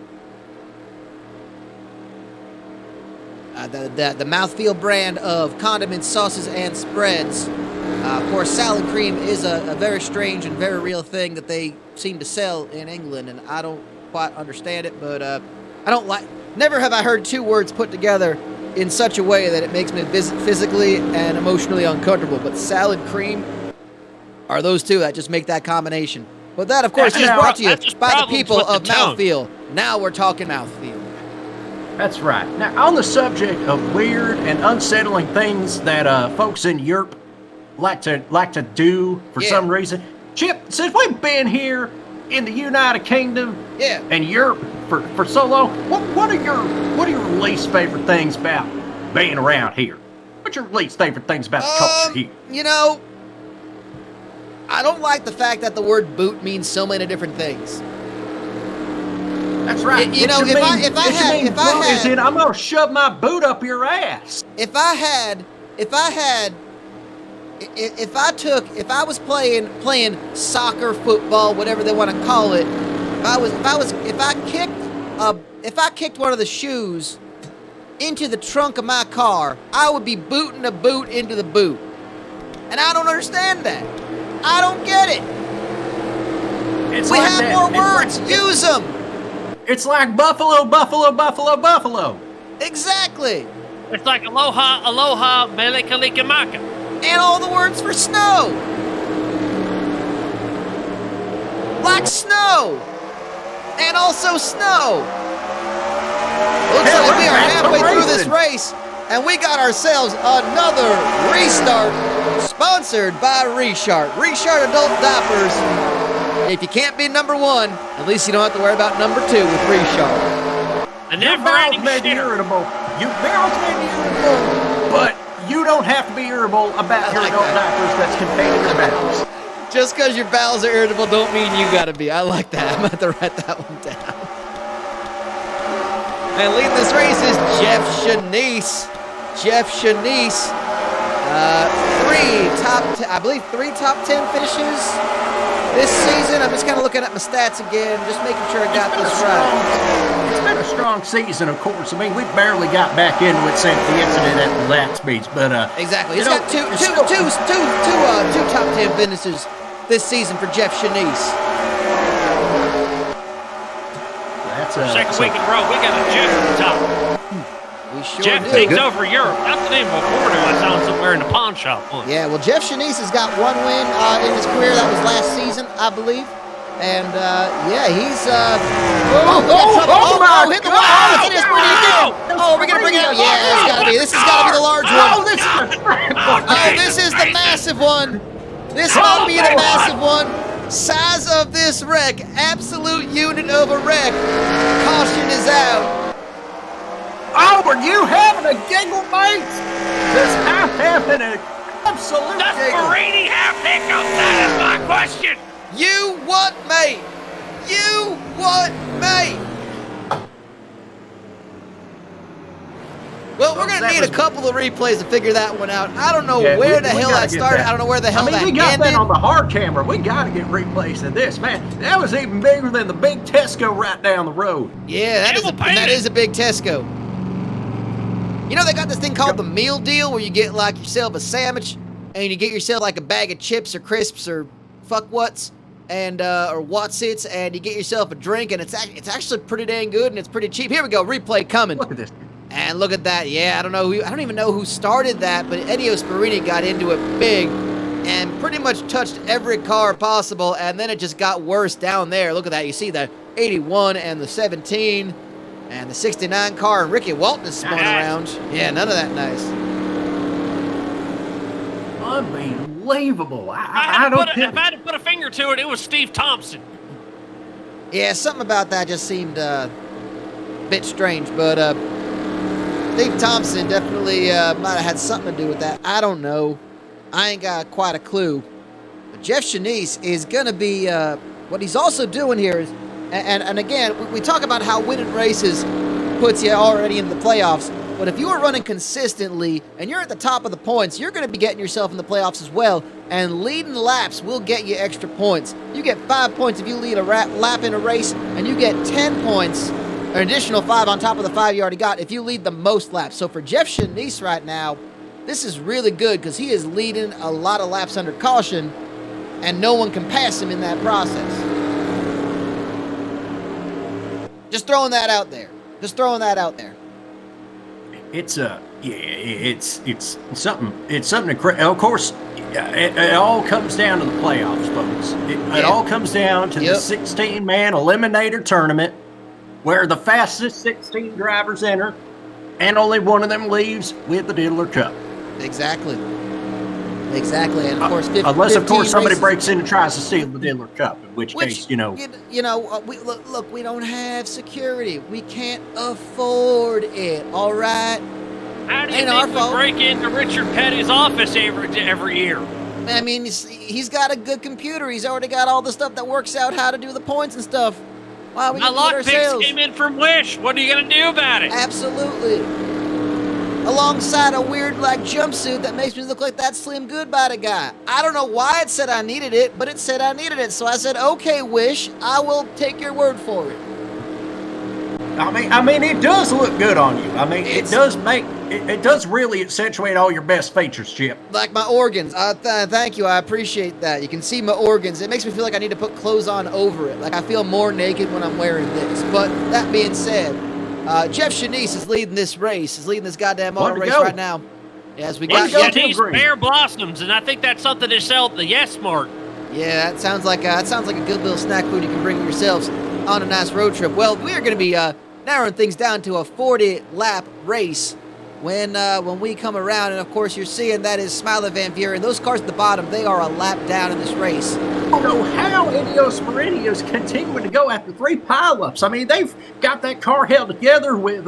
mouthfeel brand of condiments, sauces, and spreads. Of course, salad cream is a very strange and very real thing that they seem to sell in England, and I don't quite understand it, but never have I heard two words put together in such a way that it makes me physically and emotionally uncomfortable. But salad cream, are those two that just make that combination. But that, of course, That's is just brought to you that's just by the problems people with the of tongue. Mouthfeel. Now we're talking Mouthfeel. That's right. Now, on the subject of weird and unsettling things that folks in Europe like to do for some reason, Chip, since we've been here in the United Kingdom and Europe for so long, what are your least favorite things about being around here? What's your least favorite things about the culture here? You know, I don't like the fact that the word boot means so many different things. That's right. I'm gonna shove my boot up your ass. If I was playing soccer, football, whatever they want to call it, if I kicked one of the shoes into the trunk of my car, I would be booting a boot into the boot. And I don't understand that. I don't get it. We have more words. Use them. It's like buffalo, buffalo, buffalo, buffalo. Exactly. It's like aloha, aloha, mele kalikimaka. And all the words for snow. Like snow. And also snow. Looks like we are halfway through this race, and we got ourselves another restart sponsored by Reshart. Reshart Adult Diapers. If you can't be number one, at least you don't have to worry about number two with Reshart. Your bowels may be irritable. Your bowels may be irritable, but you don't have to be irritable about your adult diapers that's containing your bowels. Just because your bowels are irritable don't mean you gotta be. I like that. I'm going to have to write that one down. And leading this race is Jeff Shanice. Jeff Shanice, three top 10 finishes this season. I'm just kind of looking at my stats again, just making sure I got this right. It's been a strong season, of course. I mean, we barely got back into it since the incident at the lap speeds, but exactly. He's got two top 10 finishes this season for Jeff Shanice. Second week in a row, we got a Jeff at the top. We sure Jeff do. takes over Europe. That's the name of a porno I saw somewhere in the pawn shop once. Yeah, well, Jeff Shanice has got one win in his career. That was last season, I believe. And, he's... hit the wall! Oh, we're going to bring it out. Yeah, this has got to be the large one. This is the massive one. This might be the massive one. Size of this wreck. Absolute unit of a wreck. Caution is out. Oh, were you having a giggle, mate? Because I'm having an absolute Does giggle. Marini have hiccups? That is my question. You what, mate? You what, mate? Well, we're going to need a couple of replays to figure that one out. I don't know where the hell that started. I don't know where the hell that ended. We got that on the hard camera. We got to get replays of this, man. That was even bigger than the big Tesco right down the road. Yeah, that is a big Tesco. You know, they got this thing called the meal deal where you get like yourself a sandwich and you get yourself like a bag of chips or crisps or fuck whats and or Watsits, and you get yourself a drink, and it's actually pretty dang good and it's pretty cheap. Here we go, replay coming. Look at this. And look at that. Yeah, I don't even know who started that, but Ennio Sparini got into it big and pretty much touched every car possible, and then it just got worse down there. Look at that. You see the 81 and the 17 and the 69 car, and Ricky Walton is spun around. Yeah, none of that nice. Unbelievable. If I had to put a finger to it, it was Steve Thompson. Yeah, something about that just seemed a bit strange, but Steve Thompson definitely might have had something to do with that. I don't know. I ain't got quite a clue. But Jeff Shanice is going to be, what he's also doing here is, and again, we talk about how winning races puts you already in the playoffs, but if you are running consistently and you're at the top of the points, you're going to be getting yourself in the playoffs as well, and leading laps will get you extra points. You get 5 points if you lead a lap in a race, and you get 10 points, an additional 5 on top of the 5 you already got if you lead the most laps. So for Jeff Shanice right now, this is really good because he is leading a lot of laps under caution, and no one can pass him in that process. Just throwing that out there. It's something incredible. Of course, It all comes down to the playoffs, folks. It all comes down to the 16-man eliminator tournament where the fastest 16 drivers enter, and only one of them leaves with the Diddler Cup. Exactly. And of course, unless of course somebody races. breaks in and tries to steal the Diddler Cup, in which case, We look, we don't have security. We can't afford it. All right. How do you Ain't our think we fault. break into Richard Petty's office every year? I mean, he's got a good computer. He's already got all the stuff that works out how to do the points and stuff. Why we My gonna do it lockpicks ourselves? came in from Wish. What are you gonna do about it? Absolutely. Alongside a weird jumpsuit that makes me look like that Slim Goodbye guy. I don't know why it said I needed it, but it said I needed it. So I said, okay, Wish, I will take your word for it. I mean, it does look good on you. I mean, it does really accentuate all your best features, Chip. Like my organs. Thank you. I appreciate that. You can see my organs. It makes me feel like I need to put clothes on over it. Like I feel more naked when I'm wearing this. But that being said, Jeff Shanice is leading this race. He's leading this goddamn auto race right now. As we got Shanice Bear Blossoms, and I think that's something they sell at the Yes Mart. Yeah, that sounds like a good little snack food you can bring yourselves on a nice road trip. Well, we are going to be narrowing things down to a 40-lap race when we come around, and of course you're seeing that is Smiley Van Buren. Those cars at the bottom, they are a lap down in this race. I don't know how Ineos Meridia's continuing to go after 3 pileups. I mean, they've got that car held together with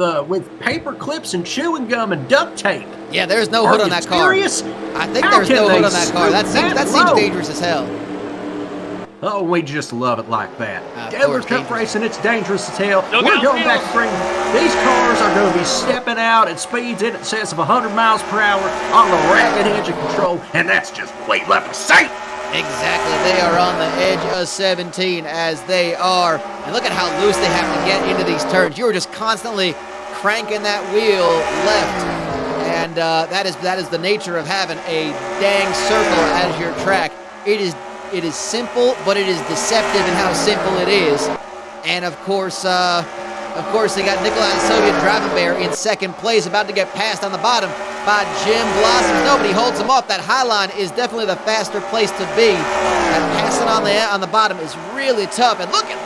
paper clips and chewing gum and duct tape. Yeah, there's no hood on that car. Serious? I think there's no hood on that car. That seems dangerous as hell. Oh, we just love it like that. Diddler Cup racing, it's dangerous as hell. Look We're out, going back Bill. to bring these cars are going to be stepping out at speeds in excess of 100 miles per hour on the ragged edge of control, and that's just the way left to say. Exactly. They are on the edge of 17 as they are. And look at how loose they have to get into these turns. You are just constantly cranking that wheel left. And that is the nature of having a dang circle as your track. It is simple, but it is deceptive in how simple it is. And of course, they got Nikolai Soviet Driving Bear in second place, about to get passed on the bottom by Jim Blossoms. Nobody holds him off. That high line is definitely the faster place to be. And passing on the bottom is really tough. And look at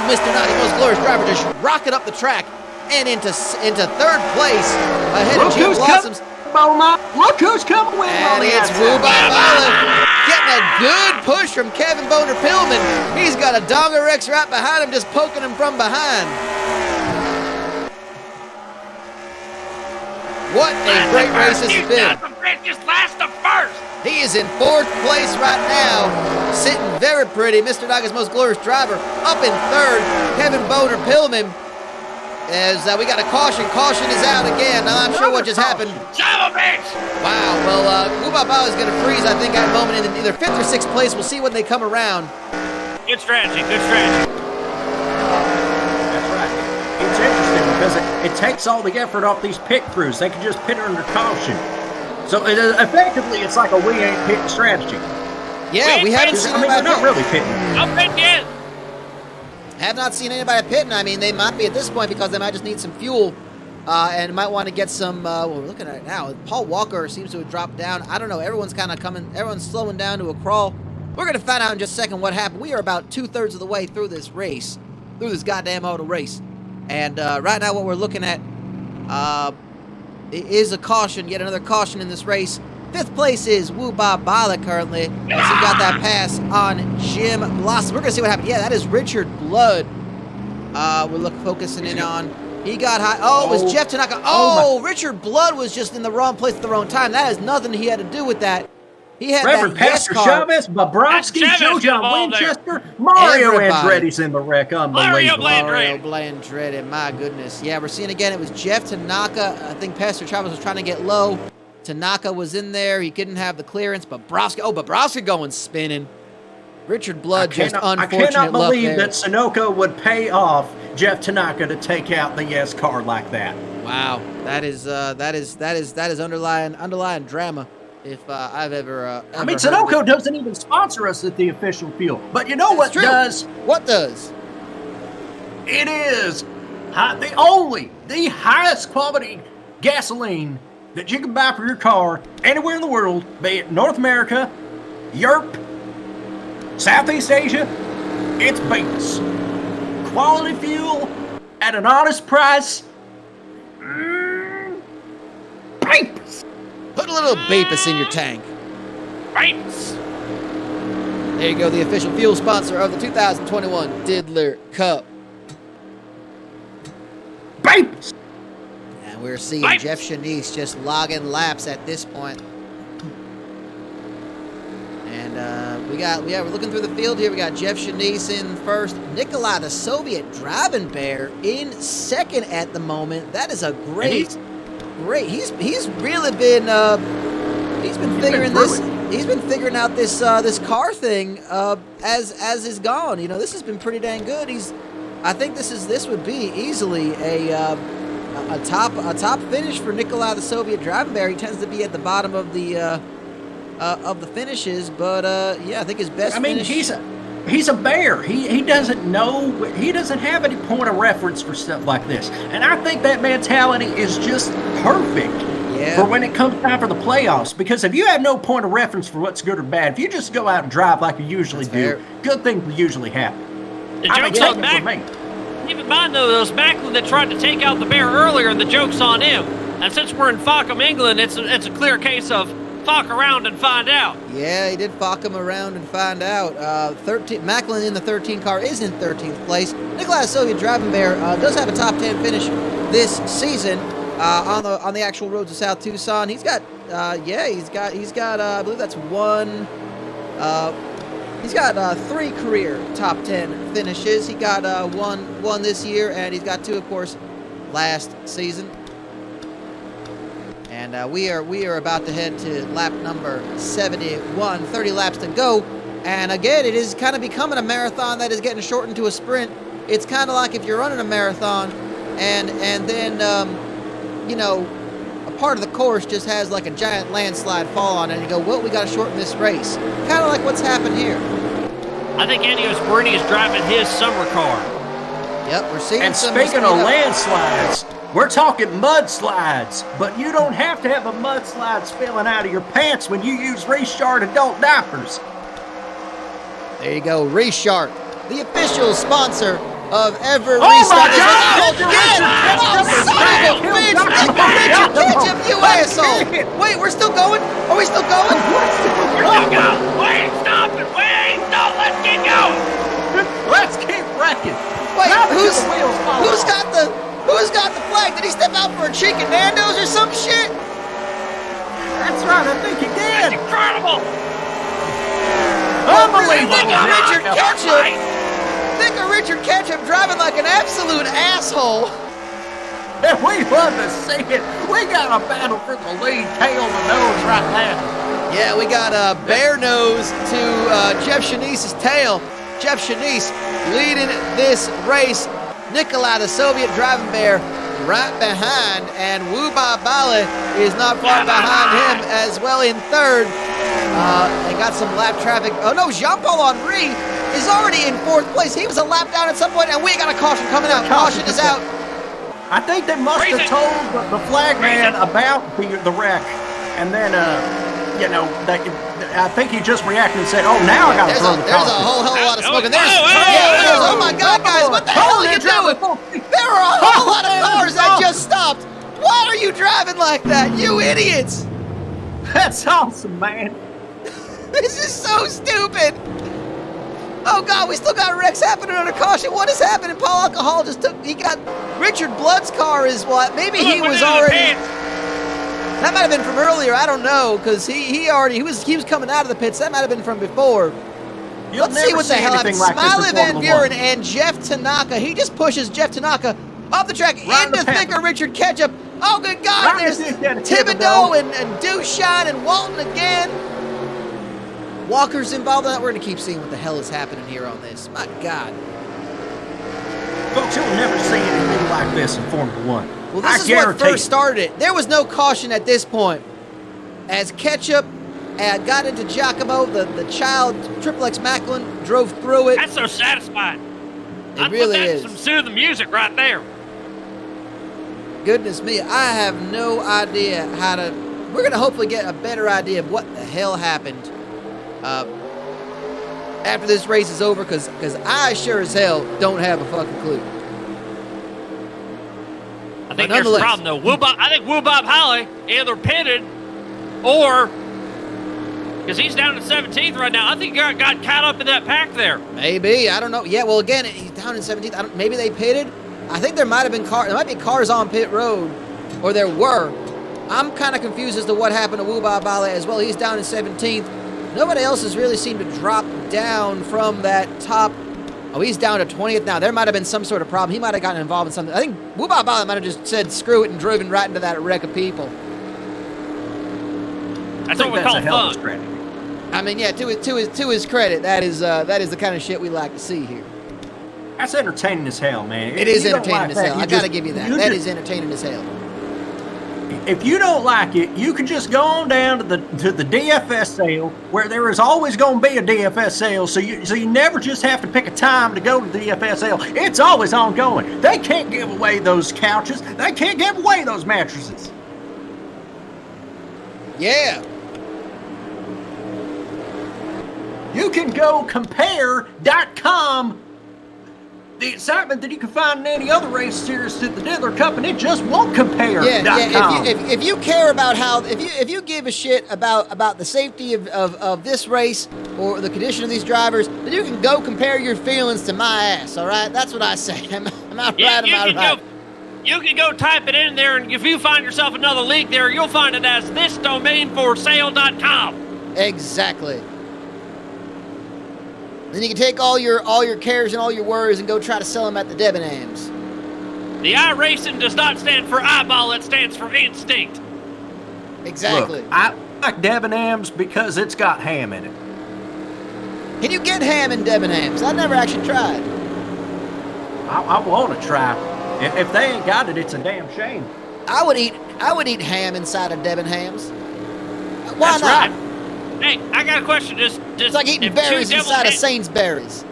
Mr. Naughty Most Glorious Driver just rocking up the track and into third place ahead of Jim Blossoms. Look who's coming with And it's Woo-Bah-Bah getting a good push from Kevin Boner Pillman. He's got a Donga Rex right behind him, just poking him from behind. What a great race this has been. Just last the first. He is in fourth place right now, sitting very pretty. Mr. Naga's Most Glorious Driver up in third. Kevin Boner Pillman. As we got a caution. Caution is out again. Now, I'm not sure what just happened. Son of a bitch! Wow. Well, Woo-Bah-Bah is going to freeze, I think, at a moment in either 5th or 6th place. We'll see when they come around. Good strategy. Good strategy. That's right. It's interesting because it takes all the effort off these pit crews. They can just pit under caution. So effectively, it's like a we ain't pitting strategy. Yeah, we haven't seen they're not really pitting. Don't pit yet. Have not seen anybody pitting. I mean, they might be at this point because they might just need some fuel and might want to get some, well, we're looking at it now. Paul Walker seems to have dropped down. I don't know. Everyone's kind of everyone's slowing down to a crawl. We're going to find out in just a second what happened. We are about 2/3 of the way through this race, through this goddamn auto race. And right now what we're looking at is a caution, yet another caution in this race. 5th place is Woo-Bah-Bah currently, as he got that pass on Jim Blossom. We're going to see what happened. Yeah, that is Richard Blood. We're focusing in on. He got high. Oh, it was Jeff Tanaka. Oh, Richard Blood was just in the wrong place at the wrong time. That has nothing he had to do with that. He had Reverend that Pastor yes car. Chavez, Bobrovsky, Chavez Joe John involved there. Winchester, Mario Everybody. Andretti's in the wreck. Mario Unbelievable. Blandretti. Mario Blandretti, my goodness. Yeah, we're seeing again, it was Jeff Tanaka. I think Pastor Chavez was trying to get low. Tanaka was in there. He couldn't have the clearance. Bobrovsky going spinning. Richard Blood just unfortunate I cannot luck believe there. that Sunoco would pay off Jeff Tanaka to take out the yes car like that. Wow, that is underlying drama. If I've ever. I mean, heard of Sunoco it. doesn't even sponsor us at the official fuel. But you know what true. does? What does? It is the highest quality gasoline that you can buy for your car anywhere in the world, be it North America, Europe, Southeast Asia, it's Bemis. Quality fuel at an honest price. Bemis. Put a little Bemis in your tank. Bemis. There you go, the official fuel sponsor of the 2021 Diddler Cup. Bemis. And we're seeing Bemis. Jeff Shanice just logging laps at this point. And we're looking through the field here. We got Jeff Shanice in first. Nikolai, the Soviet driving bear, in second at the moment. That is a great. He's really been he's been figuring this. He's been figuring out this this car thing as is gone. You know, this has been pretty dang good. I think this would be easily a top finish for Nikolai, the Soviet driving bear. He tends to be at the bottom of the finishes, but yeah, I think his best. I mean, finish, he's a bear. He doesn't know. He doesn't have any point of reference for stuff like this, and I think that mentality is just perfect. Yeah. For when it comes time for the playoffs, because if you have no point of reference for what's good or bad, if you just go out and drive like you usually do, good things will usually happen. The joke's on Macklin. Keep in mind, though, those Macklin that tried to take out the bear earlier, the joke's on him. And since we're in Fawkham, England, it's a clear case of Fawk around and find out. Yeah, he did Fawk him around and find out. 13 Macklin in the 13 car is in 13th place. Nikolai, the Soviet driving bear, does have a top 10 finish this season. On the actual roads of South Tucson. He's got I believe that's one. He's got 3 career top 10 finishes. He got one this year, and he's got 2, of course, last season. And we are about to head to lap number 71. 30 laps to go. And again, it is kind of becoming a marathon that is getting shortened to a sprint. It's kind of like if you're running a marathon, and then you know, a part of the course just has like a giant landslide fall on it, and you go, well, we got to shorten this race. Kind of like what's happened here. I think Andy Osborne is driving his summer car. Yep, we're seeing And some speaking of speed up. landslides, we're talking mudslides, but you don't have to have a mudslide spilling out of your pants when you use Restart adult diapers. There you go, Reshark, the official sponsor of Ever Oh Restart. my God! Richard Ketchup, you asshole! Wait, we're still going? Are we still going? We're still going. We ain't stopping. We ain't stopping. Let's get going. Let's keep wrecking. Wait, Now who's the wheels fall off. got the flag? Did he step out for a chicken Nando's or some shit? That's right, I think he That's did. incredible. Unbelievable. Richard Ketchup. Think of Richard Ketchup driving like an absolute asshole. And we love to see it. We got a battle for the lead, tail to nose right now. Yeah, we got bear nose to Jeff Shanice's tail. Jeff Shanice leading this race. Nikolai, the Soviet driving bear, right behind. And Wu Ba Bala is not far behind him as well in third. And got some lap traffic. Oh no, Jean-Paul Henry is already in 4th place. He was a lap down at some point, and we got a caution coming out. Caution is out. I think they must have told the flag man about the wreck, and then, I think he just reacted and said, "Oh, now I got to throw the There's a caution." whole hell of a lot of smoke, and Whoa. oh my God, guys, what the hell are you doing? There are a whole lot of cars that just stopped. Why are you driving like that, you idiots? That's awesome, man. This is so stupid. Oh God, we still got wrecks happening under caution. What is happening? Paul Alcohol he got Richard Blood's car is what? Maybe he was already. That might have been from earlier. I don't know, because he was coming out of the pits. That might have been from before. Let's see what the hell happened. Smiley Van Buren and Jeff Tanaka. He just pushes Jeff Tanaka off the track into thicker Richard Ketchup. Oh good God! There's Thibodeau and Dushine and Walton again. Walker's involved in that. We're going to keep seeing what the hell is happening here on this. My God. Folks, you'll never see anything like this in Formula One. Well, this is what first started it. There was no caution at this point. As Ketchup got into Giacomo, the child, Triple X Macklin, drove through it. That's so satisfying. It really put that is. Some soothing music right there. Goodness me, I have no idea how to. We're gonna hopefully get a better idea of what the hell happened after this race is over, because I sure as hell don't have a fucking clue. I think there's a problem though. I think Woo Bob Holly either pitted or because he's down to 17th right now. I think he got caught up in that pack there. Maybe, I don't know. Yeah, well, again, he's down in 17th. Maybe they pitted. I think there might have been there might be cars on pit road, or there were. I'm kind of confused as to what happened to Woo Bob Holly as well. He's down in 17th. Nobody else has really seemed to drop down from that top. Oh, he's down to 20th now. There might have been some sort of problem. He might have gotten involved in something. I think Woo Bob Holly might have just said screw it and driven right into that wreck of people. That's what we call fun. Strategy. I mean, yeah, to his credit, that is the kind of shit we like to see here. That's entertaining as hell, man. It is entertaining as hell. I gotta give you that. That is entertaining as hell. If you don't like it, you can just go on down to the DFS sale, where there is always going to be a DFS sale, so you never just have to pick a time to go to the DFS sale. It's always ongoing. They can't give away those couches. They can't give away those mattresses. Yeah. You can go compare.com. The excitement that you can find in any other race series to the Diddler Cup, and it just won't compare. Yeah. If you care about how, if you give a shit about the safety of this race or the condition of these drivers, then you can go compare your feelings to my ass. All right, that's what I say. Am I right? You can go type it in there, and if you find yourself another link there, you'll find it as thisdomainforsale.com. Exactly. Then you can take all your cares and all your worries and go try to sell them at the Debenhams. The iRacing does not stand for eyeball, it stands for instinct. Exactly. Look, I like Debenhams because it's got ham in it. Can you get ham in Debenhams? I never actually tried. I want to try. If they ain't got it, it's a damn shame. I would eat ham inside of Debenhams. Why That's not? right. Hey, I got a question. It's like eating berries inside of Sainsbury's.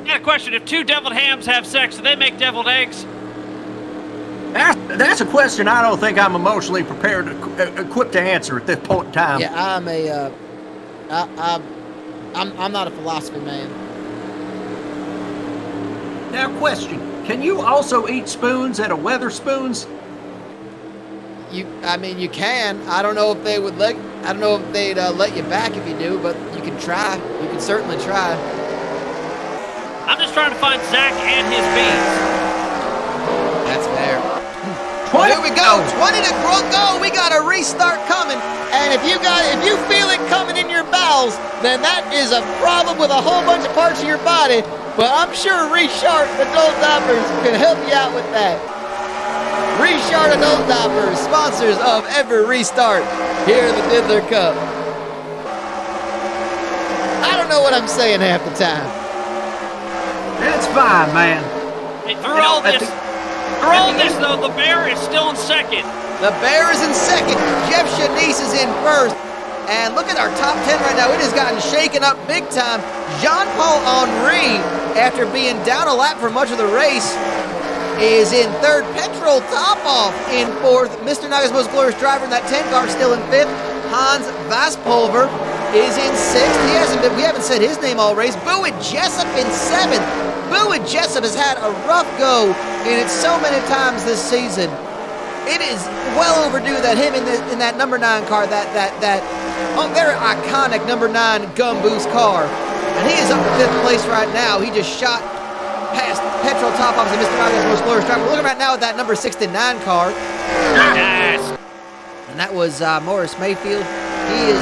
I got a question. If two deviled hams have sex, do they make deviled eggs? That's a question I don't think I'm emotionally prepared, equipped to answer at this point in time. Yeah, I'm not a philosophy man. Now, question: can you also eat spoons at a Weatherspoons? You can. I don't know if they would let. I don't know if they'd let you back if you do, but you can try. You can certainly try. I'm just trying to find Zach and his beans. That's fair. Well, here we go. 20 to go. We got a restart coming, and if you feel it coming in your bowels, then that is a problem with a whole bunch of parts of your body. But I'm sure Reshart Adult Diapers can help you out with that. Reshart Adult Diapers, sponsors of every restart here in the Diddler Cup. I don't know what I'm saying half the time. That's fine, man. Hey, through all this, though, the Bear is still in second. The Bear is in second. Jeff Shanice is in first. And look at our top 10 right now. It has gotten shaken up big time. Jean-Paul Henry, after being down a lap for much of the race, is in third. Petrol Topoff in fourth. Mr. Naga's most glorious driver in that 10 car still in fifth. Hans Vaspulver is in sixth. We haven't said his name all race. Bowie Jessup in seventh. Bowie Jessup has had a rough go in it so many times this season. It is well overdue that him in that number 9 car, that very iconic number 9 gun boost car, and he is up to 5th place right now. He just shot past Petrol Topoff and Mr. Naga's most glorious driver. We're looking right now at that number 69 car. Yes. And that was Morris Mayfield. He is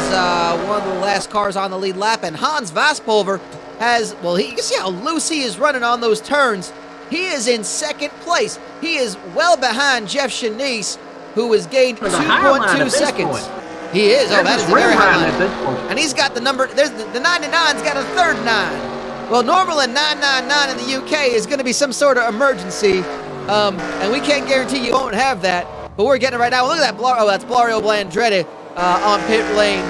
one of the last cars on the lead lap. And Hans Vaspulver you can see how loose he is running on those turns. He is in second place. He is well behind Jeff Shanice, who has gained 2.2 seconds. He is. Oh, that is a very high line. And he's got the number, the 99's got a third 9. Well, normal in 999 in the UK is going to be some sort of emergency, and we can't guarantee you won't have that, but we're getting it right now. Look at that, that's Blario Blandretti on pit lane.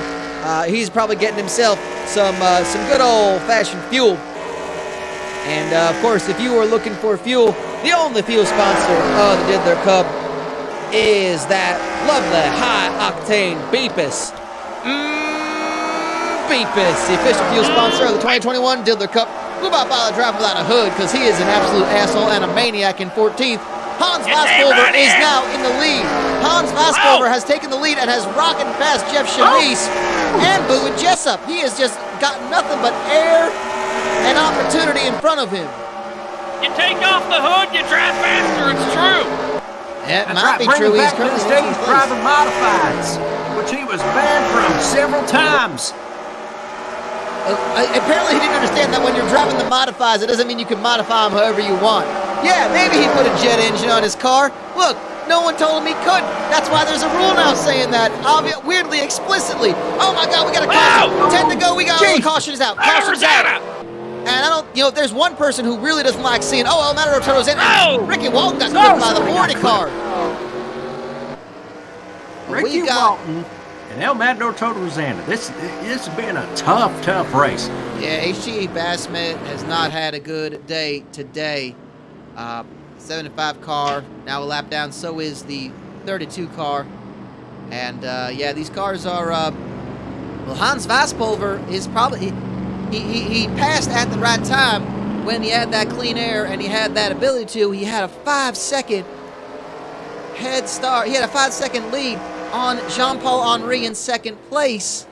He's probably getting himself some good old-fashioned fuel. And, of course, if you are looking for fuel, the only fuel sponsor of the Diddler Cup is that lovely high-octane Beepus. Beepus, the official fuel sponsor of the 2021 Diddler Cup. We're about to drive without a hood because he is an absolute asshole and a maniac in 14th. Hans Vaspulver is now in the lead. Hans Vaspulver has taken the lead and has rocketed past Jeff Chamise and Boone Jessup. He has just got nothing but air and opportunity in front of him. You take off the hood, you drive faster. It's true. It might be true. He's currently stage driving modifieds, which he was banned from several times. Apparently he didn't understand that when you're driving the modifieds, it doesn't mean you can modify them however you want. Yeah, maybe he put a jet engine on his car. Look, no one told him he couldn't. That's why there's a rule now saying that, weirdly, explicitly. Oh my God, we got a caution. 10 to go, we got caution is out. Caution's out. And I don't, if there's one person who really doesn't like seeing, El Matador Turtles in, Ricky Walton got clipped by the warning car. Ricky Walton and El Matador Total Rosanna. This has been a tough race. Yeah, HGE Bassman has not had a good day today. 75 car, now a lap down, so is the 32 car. And yeah, these cars are, well, Hans Vaspulver is probably, he passed at the right time when he had that clean air and he had that ability to. He had a 5-second head start. He had a 5-second lead on Jean-Paul Henry in second place.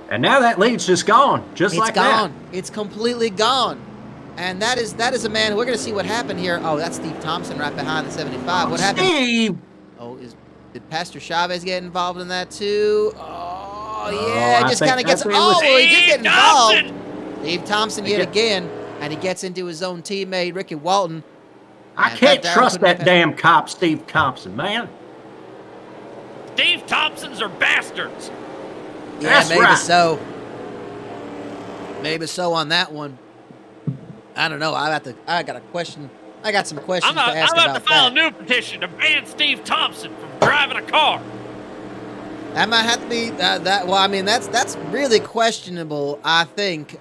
And now that lead's just gone, just like that. It's gone. It's completely gone. And that is a man. We're going to see what happened here. Oh, that's Steve Thompson right behind the 75. What happened? Steve! Oh, did Pastor Chavez get involved in that too? Oh, yeah. Just kind of gets. Oh, he did get involved. Steve Thompson yet again, and he gets into his own teammate Ricky Walton. I can't trust that damn cop, Steve Thompson, man. Steve Thompsons are bastards. Yeah, that's maybe right. so. Maybe so on that one. I don't know. I got a question. I got some questions to ask I'm about about to file that. a new petition to ban Steve Thompson from driving a car. That might have to be that. Well, I mean, that's really questionable. I think.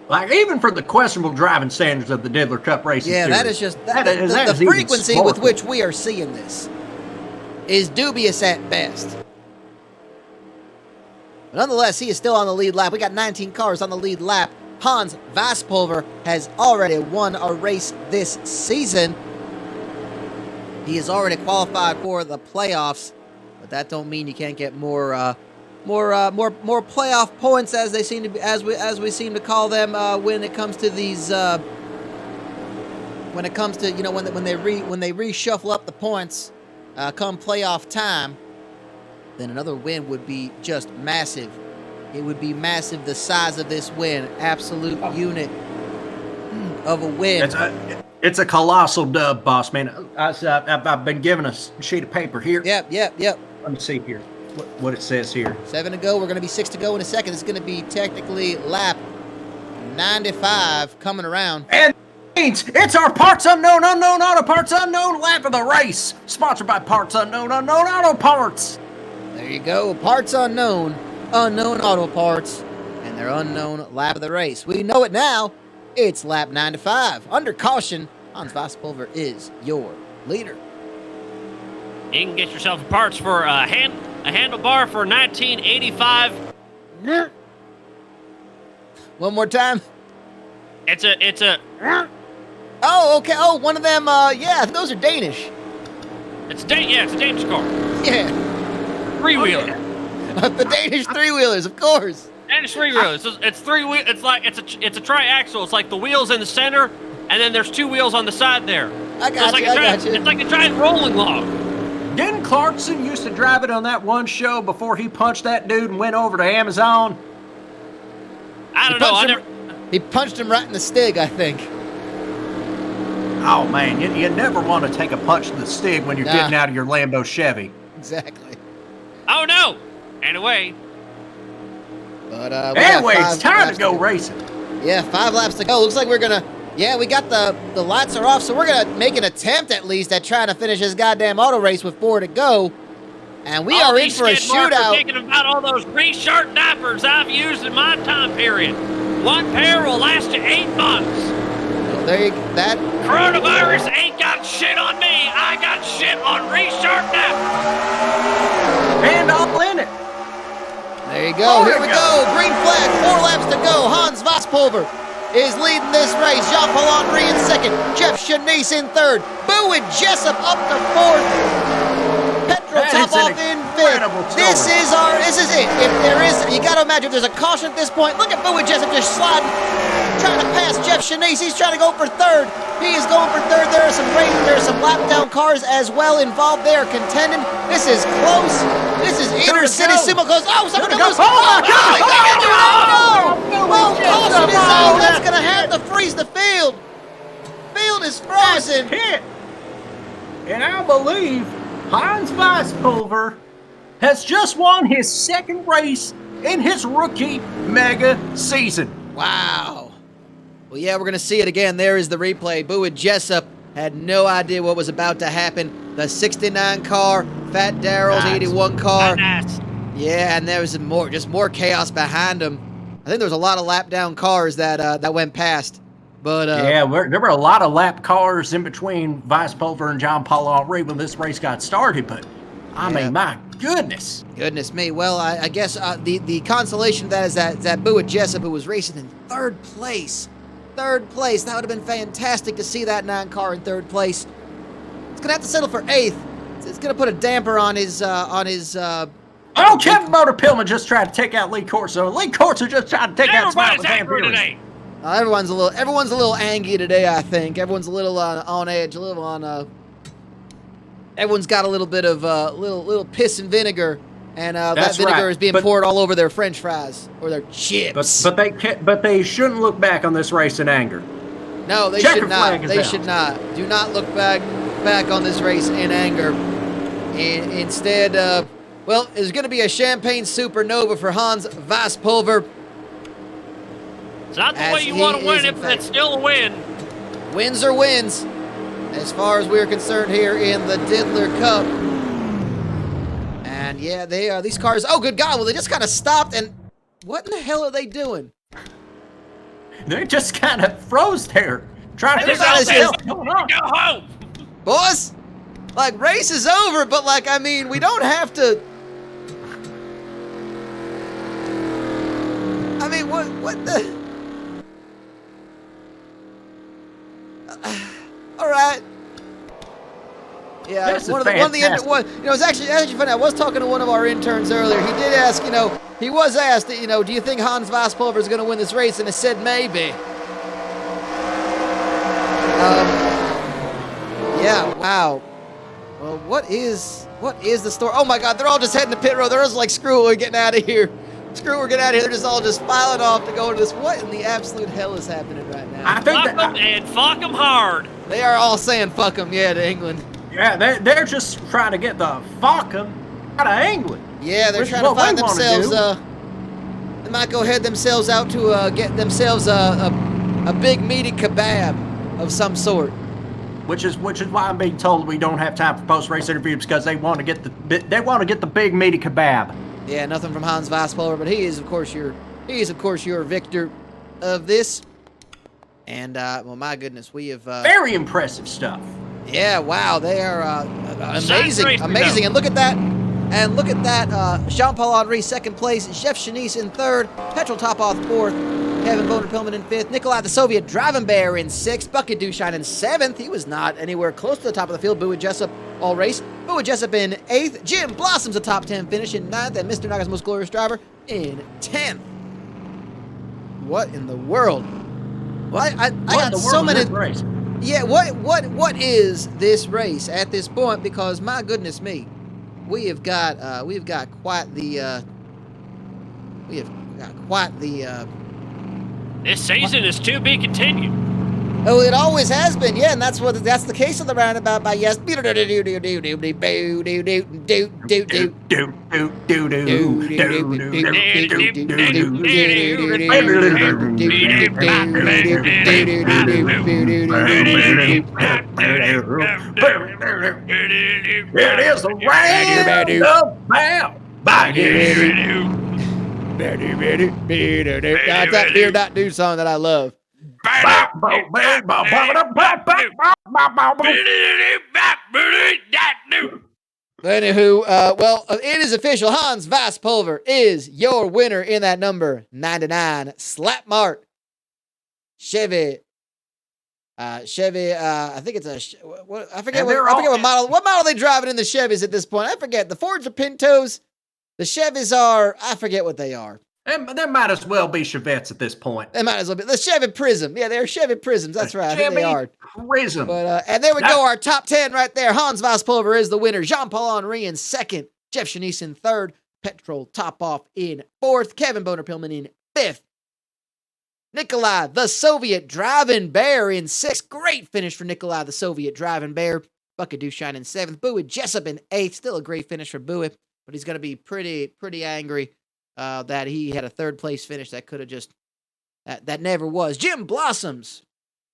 Like, even for the questionable driving standards of the Diddler Cup racing Yeah, series, that is just that the is even frequency with sparkling. which we are seeing this is dubious at best. But nonetheless, he is still on the lead lap. We got 19 cars on the lead lap. Hans Vaspulver has already won a race this season. He has already qualified for the playoffs, but that don't mean you can't get more playoff points, as they seem to be, as we seem to call them, when it comes to these. When it comes to when they reshuffle up the points, come playoff time, then another win would be just massive. It would be massive, the size of this win. Absolute unit of a win. It's a colossal dub, boss man. I've been given a sheet of paper here. Yep. Let me see here what it says here. 7 to go. We're going to be 6 to go in a second. It's going to be technically lap 95 coming around. And it's our Parts Unknown Auto Parts Unknown lap of the race. Sponsored by Parts Unknown Auto Parts. There you go. Parts Unknown Auto Parts, and their unknown lap of the race. We know it now. It's lap 95. Under caution, Hans Vaspulver is your leader. You can get yourself parts for a handlebar for 1985. One more time. It's a. Oh, okay. Oh, one of them. Yeah, those are Danish. It's a Danish car. Yeah. Three-wheeler. The Danish three-wheelers, of course. Danish three-wheelers. It's three-wheel. It's a tri-axle. It's like the wheels in the center, and then there's two wheels on the side there. I got you. It's like a giant rolling log. Didn't Clarkson used to drive it on that one show before he punched that dude and went over to Amazon? I don't know. He punched him right in the stig, I think. Oh, man, you never want to take a punch to the stig when you're getting out of your Lambo Chevy. Exactly. Oh, no. Anyway. But anyway, it's time to go racing. Yeah, 5 laps to go. Looks like we're going to... Yeah, we got the lights are off, so we're going to make an attempt at least at trying to finish this goddamn auto race with 4 to go. And we are in for a shootout. Thinking about all those reshirt diapers I've used in my time period. One pair will last you 8 months. There you that. Coronavirus ain't got shit on me. I got shit on we go. Here we go. Green flag. 4 laps to go. Hans Vosspulver is leading this race. Jean-Paul Henry in second. Jeff Chanice in third. Boo and Jessup up to fourth. Petrol top off in fifth. This is it. If there is, you got to imagine if there's a caution at this point. Look at Boo and Jessup just sliding, trying to pass Jeff Chanice. He's trying to go for third. He is going for third. There are some lap down cars as well involved. They are contending. This is close. This is inner city sumo close. Oh, somebody goes. Oh, caution is on. That's going to have to freeze the field. Field is frozen. And I believe Hans Vosspulver has just won his second race in his rookie mega season. Wow. Well, yeah, we're going to see it again. There is the replay. Boo and Jessup had no idea what was about to happen. The 69 car, Fat Darrell's 81 car. Nice. Yeah, and there was more chaos behind them. I think there was a lot of lap down cars that went past. But there were a lot of lap cars in between Vosspulver and Jean-Paul Henry when this race got started. But I mean, my goodness. Goodness me. Well, I guess the consolation of that is that Boo and Jessup, who was racing in third place. Third place. That would have been fantastic to see that 9 car in third place. It's gonna have to settle for 8th. It's gonna put a damper on his. Kevin Motor Pillman just tried to take out Lee Corso. Lee Corso just tried to take out Smiley Everybody's angry today. Everyone's a little angry today. I think everyone's a little on edge, a little on. Everyone's got a little bit of little piss and vinegar, and that vinegar is being poured all over their French fries or their chips. But they shouldn't look back on this race in anger. No, they should not. They should not. Do not look back on this race in anger. And instead, it's going to be a champagne supernova for Hans Vosspulver. It's not the way you want to win it, but it's still a win. Wins are wins, as far as we're concerned here in the Diddler Cup. And yeah, they are these cars. Oh, good God! Well, they just kind of stopped, and what in the hell are they doing? They just kind of froze there, trying to figure out what's going on. Go home, boys. Like, race is over, but like, I mean, we don't have to. I mean, what the? All right. Yeah, it's actually funny. I was talking to one of our interns earlier. He did ask, he was asked, do you think Hans Vosspulver is going to win this race? And I said maybe. Yeah. Wow. Well, what is the story? Oh my God, they're all just heading to pit road. They're just like, screw it, we're getting out of here. Screw it, we're getting out of here. They're just all filing off to go into this. What in the absolute hell is happening right now? Fuck them hard. They are all saying fuck them, yeah, to England. Yeah, they're just trying to get the Fawkham out of England. Yeah, they're trying to find themselves. They might go head themselves out to get themselves a big meaty kebab of some sort. Which is why I'm being told we don't have time for post-race interviews, because they want to get the big meaty kebab. Yeah, nothing from Hans Vosspulver, but he is of course your victor of this. And well, my goodness, we have very impressive stuff. Yeah, wow, they are amazing. And look at that. And look at that. Jean-Paul Henry second place, Jeff Chanice in third, Petrol Topoff fourth, Kevin Boner-Pillman in fifth, Nikolai the Soviet Driving Bear in sixth, Bucket Dushine in seventh. He was not anywhere close to the top of the field. Boo and Jessup all race. Boo and Jessup in eighth. Jim Blossom's a top 10 finish in ninth, and Mr. Naga's most glorious driver in 10th. What in the world? Well, I got so many. Race? Yeah, what is this race at this point? Because my goodness me, we've got quite the This season is to be continued. Oh, it always has been, yeah, and that's the case of the roundabout by yes. It is the roundabout. That's that Fear Not Do song that I love. Anywho, it is official. Hans Vasspulver is your winner in that number 99 Slap Mart Chevy. I think it's I forget what model. What model they driving in the Chevys at this point? I forget. The Fords are Pintos. The Chevys are, I forget what they are. There might as well be Chevettes at this point. They might as well be. The Chevy Prism. Yeah, they're Chevy Prisms. That's right. I think they are. Prism. But, and there we go. Our top 10 right there. Hans Vasspulver is the winner. Jean-Paul Henry in second. Jeff Shanice in third. Petrol Topoff in fourth. Kevin Boner-Pillman in fifth. Nikolai, the Soviet Driving Bear in sixth. Great finish for Nikolai, the Soviet Driving Bear. Bucket Dushine in seventh. Bowie Jessup in eighth. Still a great finish for Bowie, but he's going to be pretty angry that he had a third place finish that could have just, that never was. Jim Blossoms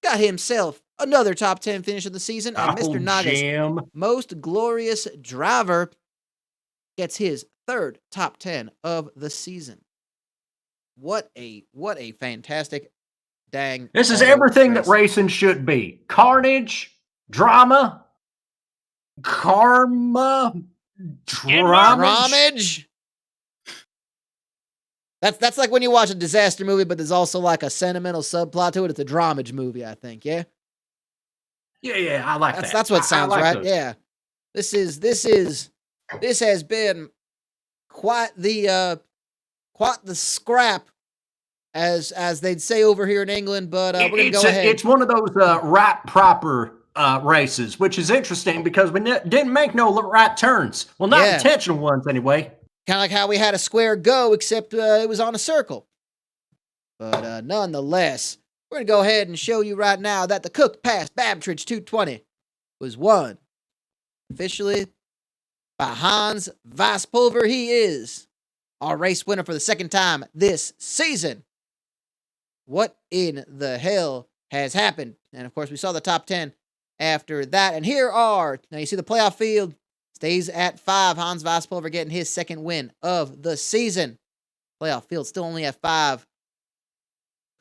got himself another top 10 finish of the season, and Mr. Naga's most glorious driver gets his third top 10 of the season. What a fantastic dang. This is everything that racing should be. Carnage, drama, karma, dramage. That's like when you watch a disaster movie, but there's also like a sentimental subplot to it. It's a dramage movie, I think, yeah? Yeah, I like that. That's what sounds right. Those. Yeah. This has been quite the scrap, as they'd say over here in England, but we're going to go ahead. It's one of those right proper races, which is interesting because we didn't make no right turns. Well, not intentional ones anyway. Kind of like how we had a square go, except it was on a circle. But nonetheless, we're going to go ahead and show you right now that the Cook Pass Babtridge 220 was won officially by Hans Vasspulver. He is our race winner for the second time this season. What in the hell has happened? And of course, we saw the top 10 after that. And here are, now you see the playoff field stays at 5. Hans Vasspulver getting his second win of the season. Playoff field still only at 5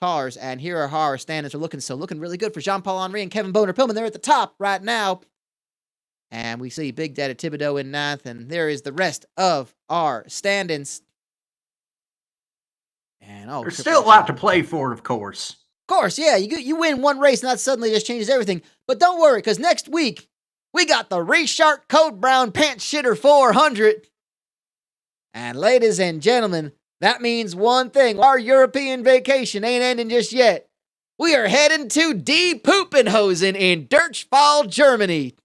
cars. And here are how our standings are looking really good for Jean-Paul Henry and Kevin Boner-Pillman. They're at the top right now. And we see Big Daddy Thibodeau in 9th. And there is the rest of our standings. And there's still a lot to play for, of course. Of course, yeah. You win one race, and that suddenly just changes everything. But don't worry, because next week, we got the Reshark Code Brown Pants Shitter 400. And ladies and gentlemen, that means one thing. Our European vacation ain't ending just yet. We are heading to Die Puppenhosen in Dirchfall, Germany.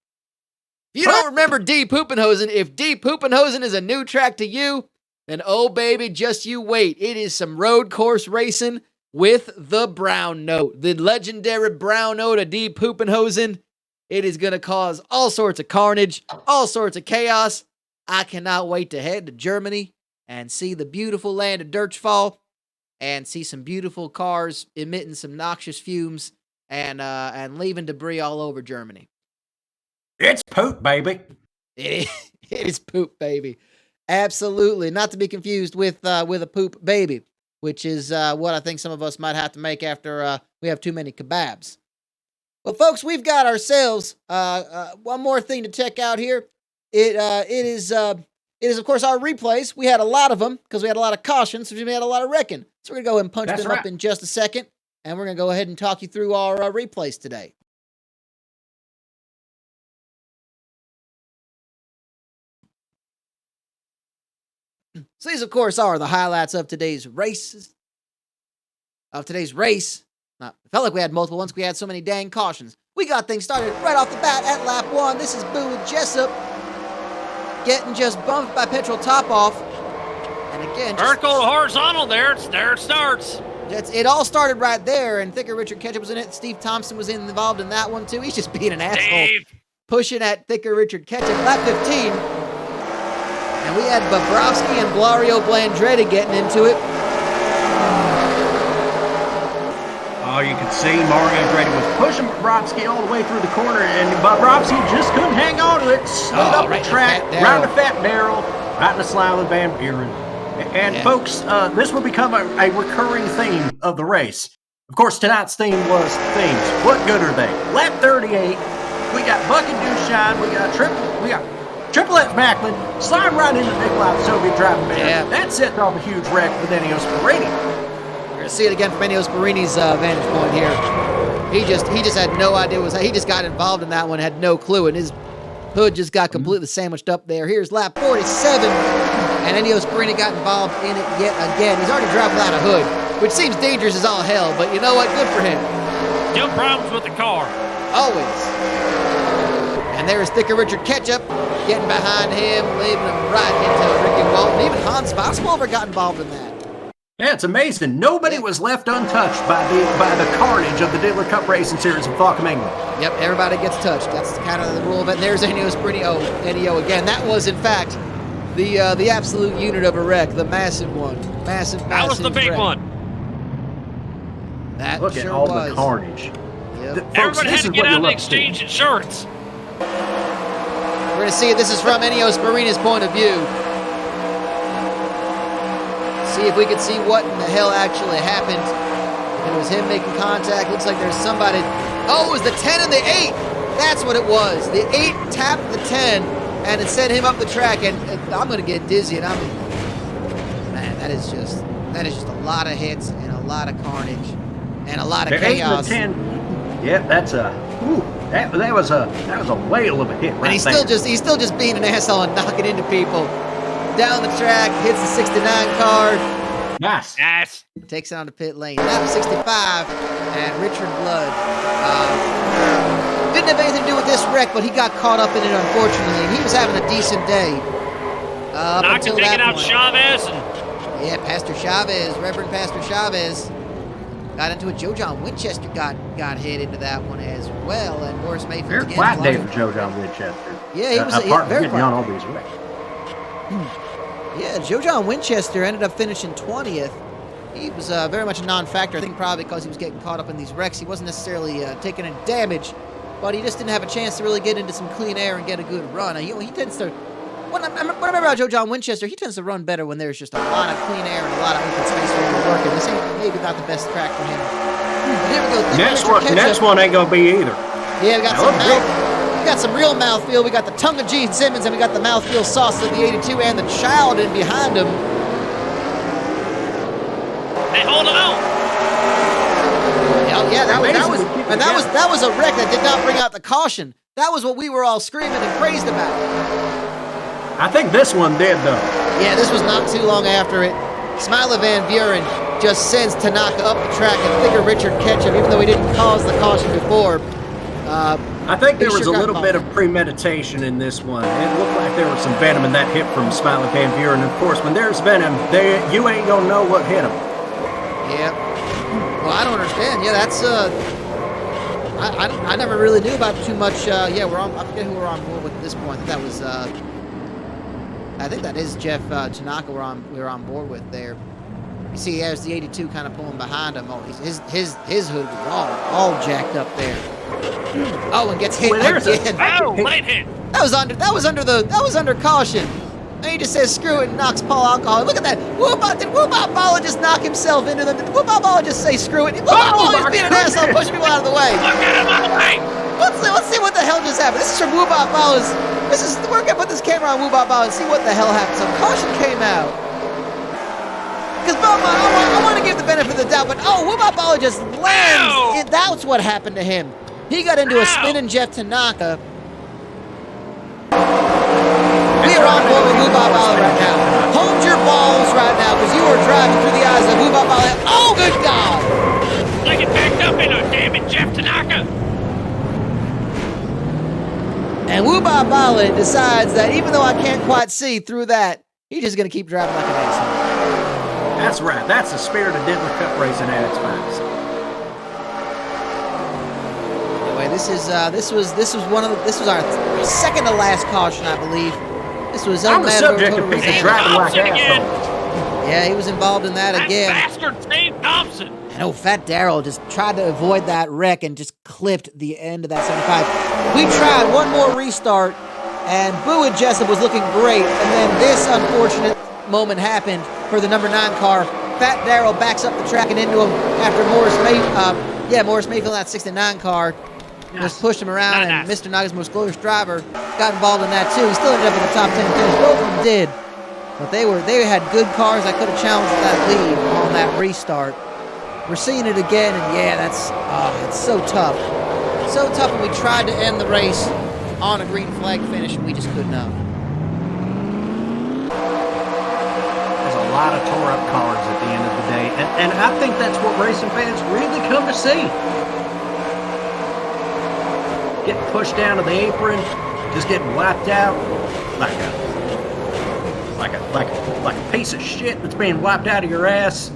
If you don't remember Die Puppenhosen, if Die Puppenhosen is a new track to you, then oh baby, just you wait. It is some road course racing with the brown note. The legendary brown note of Die Puppenhosen. It is going to cause all sorts of carnage, all sorts of chaos. I cannot wait to head to Germany and see the beautiful land of Dirchfall and see some beautiful cars emitting some noxious fumes and leaving debris all over Germany. It's poop, baby. It is poop, baby. Absolutely. Not to be confused with a poop baby, which is what I think some of us might have to make after we have too many kebabs. Well, folks, we've got ourselves one more thing to check out here. It is, of course, our replays. We had a lot of them because we had a lot of cautions, so we had a lot of wrecking. So we're going to go ahead and punch them up in just a second, and we're going to go ahead and talk you through our replays today. So these, of course, are the highlights of today's race. It felt like we had multiple ones. We had so many dang cautions. We got things started right off the bat at lap 1. This is Bowie Jessup getting just bumped by Petrol Topoff. And again, vertical to horizontal there it starts. It all started right there, and Thicker Richard Ketchup was in it. Steve Thompson was involved in that one, too. He's just being an asshole. Pushing at Thicker Richard Ketchup. Lap 15. And we had Bobrovsky and Blario Blandretti getting into it. Oh, you can see Mario Andretti was pushing Bobrovsky all the way through the corner, and Bobrovsky just couldn't hang on to it. Slid up the track, round the fat barrel, right in the slide with Van Buren. And folks, this will become a recurring theme of the race. Of course, tonight's theme was themes. What good are they? Lap 38, we got Bucket Dushine, we got Triple X Macklin sliding right into the big loud Soviet driving van. Yeah. That sets off a huge wreck with Ennio Sparini. We're gonna see it again from Ennio Sparini's vantage point here. He just had no idea what was. He just got involved in that one, had no clue, and his hood just got completely sandwiched up there. Here's lap 47, and Ennio Sparini got involved in it yet again. He's already driving without a hood, which seems dangerous as all hell, but you know what? Good for him. Still problems with the car. Always. And there's Thicker Richard Ketchup getting behind him, leaving him right into Ricky Walton. Even Hans Vossmover got involved in that. Yeah, it's amazing. Nobody was left untouched by the carnage of the Diddler Cup Racing Series in Fawkham, England. Yep, everybody gets touched. That's kind of the rule of it. And there's Ennio Sparini. Oh, Ennio again. That was, in fact, the absolute unit of a wreck, the massive one. Massive That was the big wreck. one. That Look sure at all was. the carnage. Yep. Folks, Everybody this had to is get what you out and love to see. exchange insurance. We're going to see it. This is from Ennio Sparini's point of view. See if we can see what in the hell actually happened. If it was him making contact. Looks like there's somebody. Oh, it was the 10 and the 8. That's what it was. The 8 tapped the 10, and it sent him up the track. And I'm going to get dizzy. And man, that is just a lot of hits and a lot of carnage and a lot of chaos. The 10. Yeah, that's a. Ooh, that was a whale of a hit. And he's still just being an asshole and knocking into people. Down the track, hits the 69 car, Nice. Yes. takes it on the pit lane. Lap 65, and Richard Blood didn't have anything to do with this wreck, but he got caught up in it, unfortunately. He was having a decent day. Up Not until taking that out point. Chavez. Yeah, Pastor Chavez, Reverend Pastor Chavez, got into it. Joe John Winchester got hit into that one as well, and Morris Mayfield Very again. quiet day flying. for Joe John Winchester. Yeah, he was apart very from getting quiet. on all these wrecks. Yeah, Joe John Winchester ended up finishing 20th. He was very much a non-factor. I think probably because he was getting caught up in these wrecks. He wasn't necessarily taking any damage, but he just didn't have a chance to really get into some clean air and get a good run. He tends to. What I remember about Joe John Winchester, he tends to run better when there's just a lot of clean air and a lot of open space for him to work in. This ain't maybe not the best track for him. But here we go. Next one ain't gonna be either. Yeah, we got Now, some mouth. We got some real mouthfeel. We got the tongue of Gene Simmons, and we got the mouthfeel sauce of the 82 and the child in behind him. Hey, hold on. Yeah, Amazing. that was a wreck that did not bring out the caution. That was what we were all screaming and praised about. I think this one did though. Yeah, this was not too long after it. Smiley Van Buren just sends Tanaka up the track and Thicker Richard Ketchum, even though he didn't cause the caution before. I think there He was sure a got little bit of involved. premeditation in this one. It looked like there was some venom in that hit from Smiley Van Buren. And of course, when there's venom, you ain't gonna know what hit him. Yeah. Well, I don't understand. Yeah, that's I never really knew about too much. Yeah, I forget who we're on board with at this point. I think that is Jeff Tanaka we're on board with there. You see, there's the 82 kind of pulling behind him. Oh, his hood was all jacked up there. Oh, and gets hit Well, there's again. Oh, late hit. That was under caution. And he just says screw it and knocks Paul Alcohol. Look at that. Did Whoop-Out Bala just knock himself into them? Did Whoop-Out Bala just say screw it? Whoop-Out Bala just being an asshole, pushing people out of the way. Look at him out of the way. Let's see what the hell just happened. This is from Whoop-Out Bala's. We're gonna put this camera on Whoop-Out Bala and see what the hell happened. So caution came out. Because I want to give the benefit of the doubt, but Whoop-Out Bala just lands. That's what happened to him. He got into a spinning Jeff Tanaka. We are on board with Whoop-Out Bala right now. Hold your balls right now, because you are driving through the eyes of Whoop-Out Bala. Oh, good God! Like it backed up into damn it, Jeff Tanaka. And Whoop-Out Bala decides that even though I can't quite see through that, he's just going to keep driving like an asshole. That's right. That's the spirit of Diddler Cup racing at its finest. Anyway, this was our second to last caution, I believe. This was I'm the subject of people Dave driving like Thompson again. assholes. Yeah, he was involved in that That again. bastard Dave Thompson. And Fat Darrell just tried to avoid that wreck and just clipped the end of that 75. We tried one more restart, and Boo and Jessup was looking great, and then this unfortunate moment happened for the number 9 car. Fat Darrell backs up the track and into him after Morris Mayfield, that 69 car. was pushed him around, Not and nice. Mr. Naga's most glorious driver got involved in that too. He still ended up in the top 10 finish. Both of them did. But they had good cars that could have challenged that lead on that restart. We're seeing it again, and yeah, it's so tough. So tough, and we tried to end the race on a green flag finish, and we just could not. There's a lot of tore up cars at the end of the day, and I think that's what racing fans really come to see. Getting pushed down to the apron, just getting wiped out like a piece of shit that's being wiped out of your ass.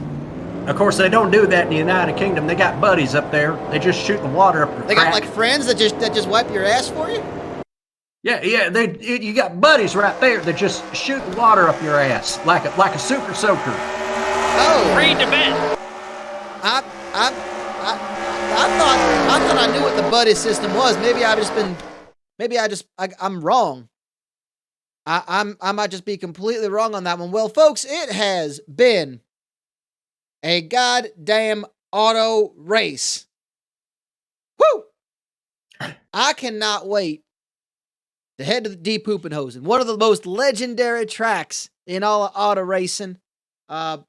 Of course, they don't do that in the United Kingdom. They got buddies up there. They just shoot the water up your They crack. got like friends that just wipe your ass for you? Yeah. You got buddies right there that just shoot the water up your ass like a super soaker. Oh. Read the bet. I thought I knew what the buddy system was. I'm wrong. I might just be completely wrong on that one. Well, folks, it has been a goddamn auto race. Woo! I cannot wait to head to the Deep Hoopenhosen, one of the most legendary tracks in all of auto racing. It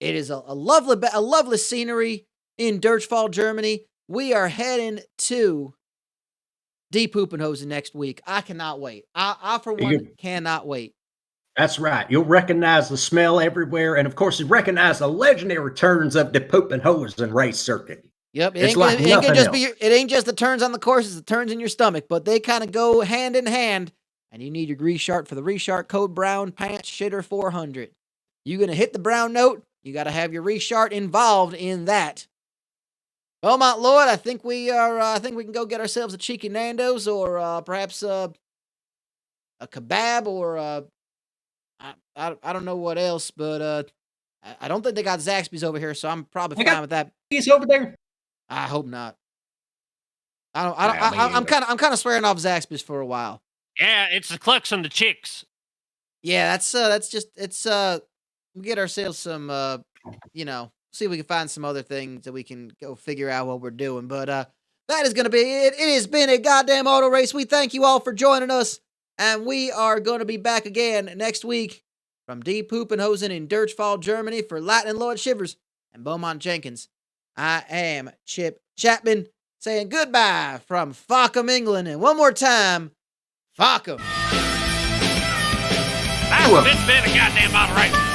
is a lovely scenery in Dirchfall, Germany. We are heading to Deep Hoopenhosen next week. I cannot wait. I for one, cannot wait. That's right. You'll recognize the smell everywhere. And, of course, you recognize the legendary turns of the Hoopenhosen race circuit. Yep, It's like nothing else. it ain't just the turns on the course, it's the turns in your stomach, but they kind of go hand in hand, and you need your reshart for the reshart code Brown Pants Shitter 400. You're going to hit the brown note, you got to have your reshart involved in that. Beaumont Lloyd, I think we can go get ourselves a cheeky Nando's or perhaps a kebab or I don't know what else, but I don't think they got Zaxby's over here, so I'm probably fine with that. He's over there. I hope not. I'm kind of swearing off Zaxby's for a while. Yeah, it's the clucks on the chicks. Yeah, we get ourselves some see if we can find some other things that we can go figure out what we're doing. But that is going to be it. It has been a goddamn auto race. We thank you all for joining us, and we are going to be back again next week from Deep Hoopenhosen in Dirchfall, Germany for Lightning Lord Shivers and Beaumont Jenkins. I am Chip Chapman saying goodbye from Fawkham, England. And one more time, Fawkham. That's been a goddamn auto race.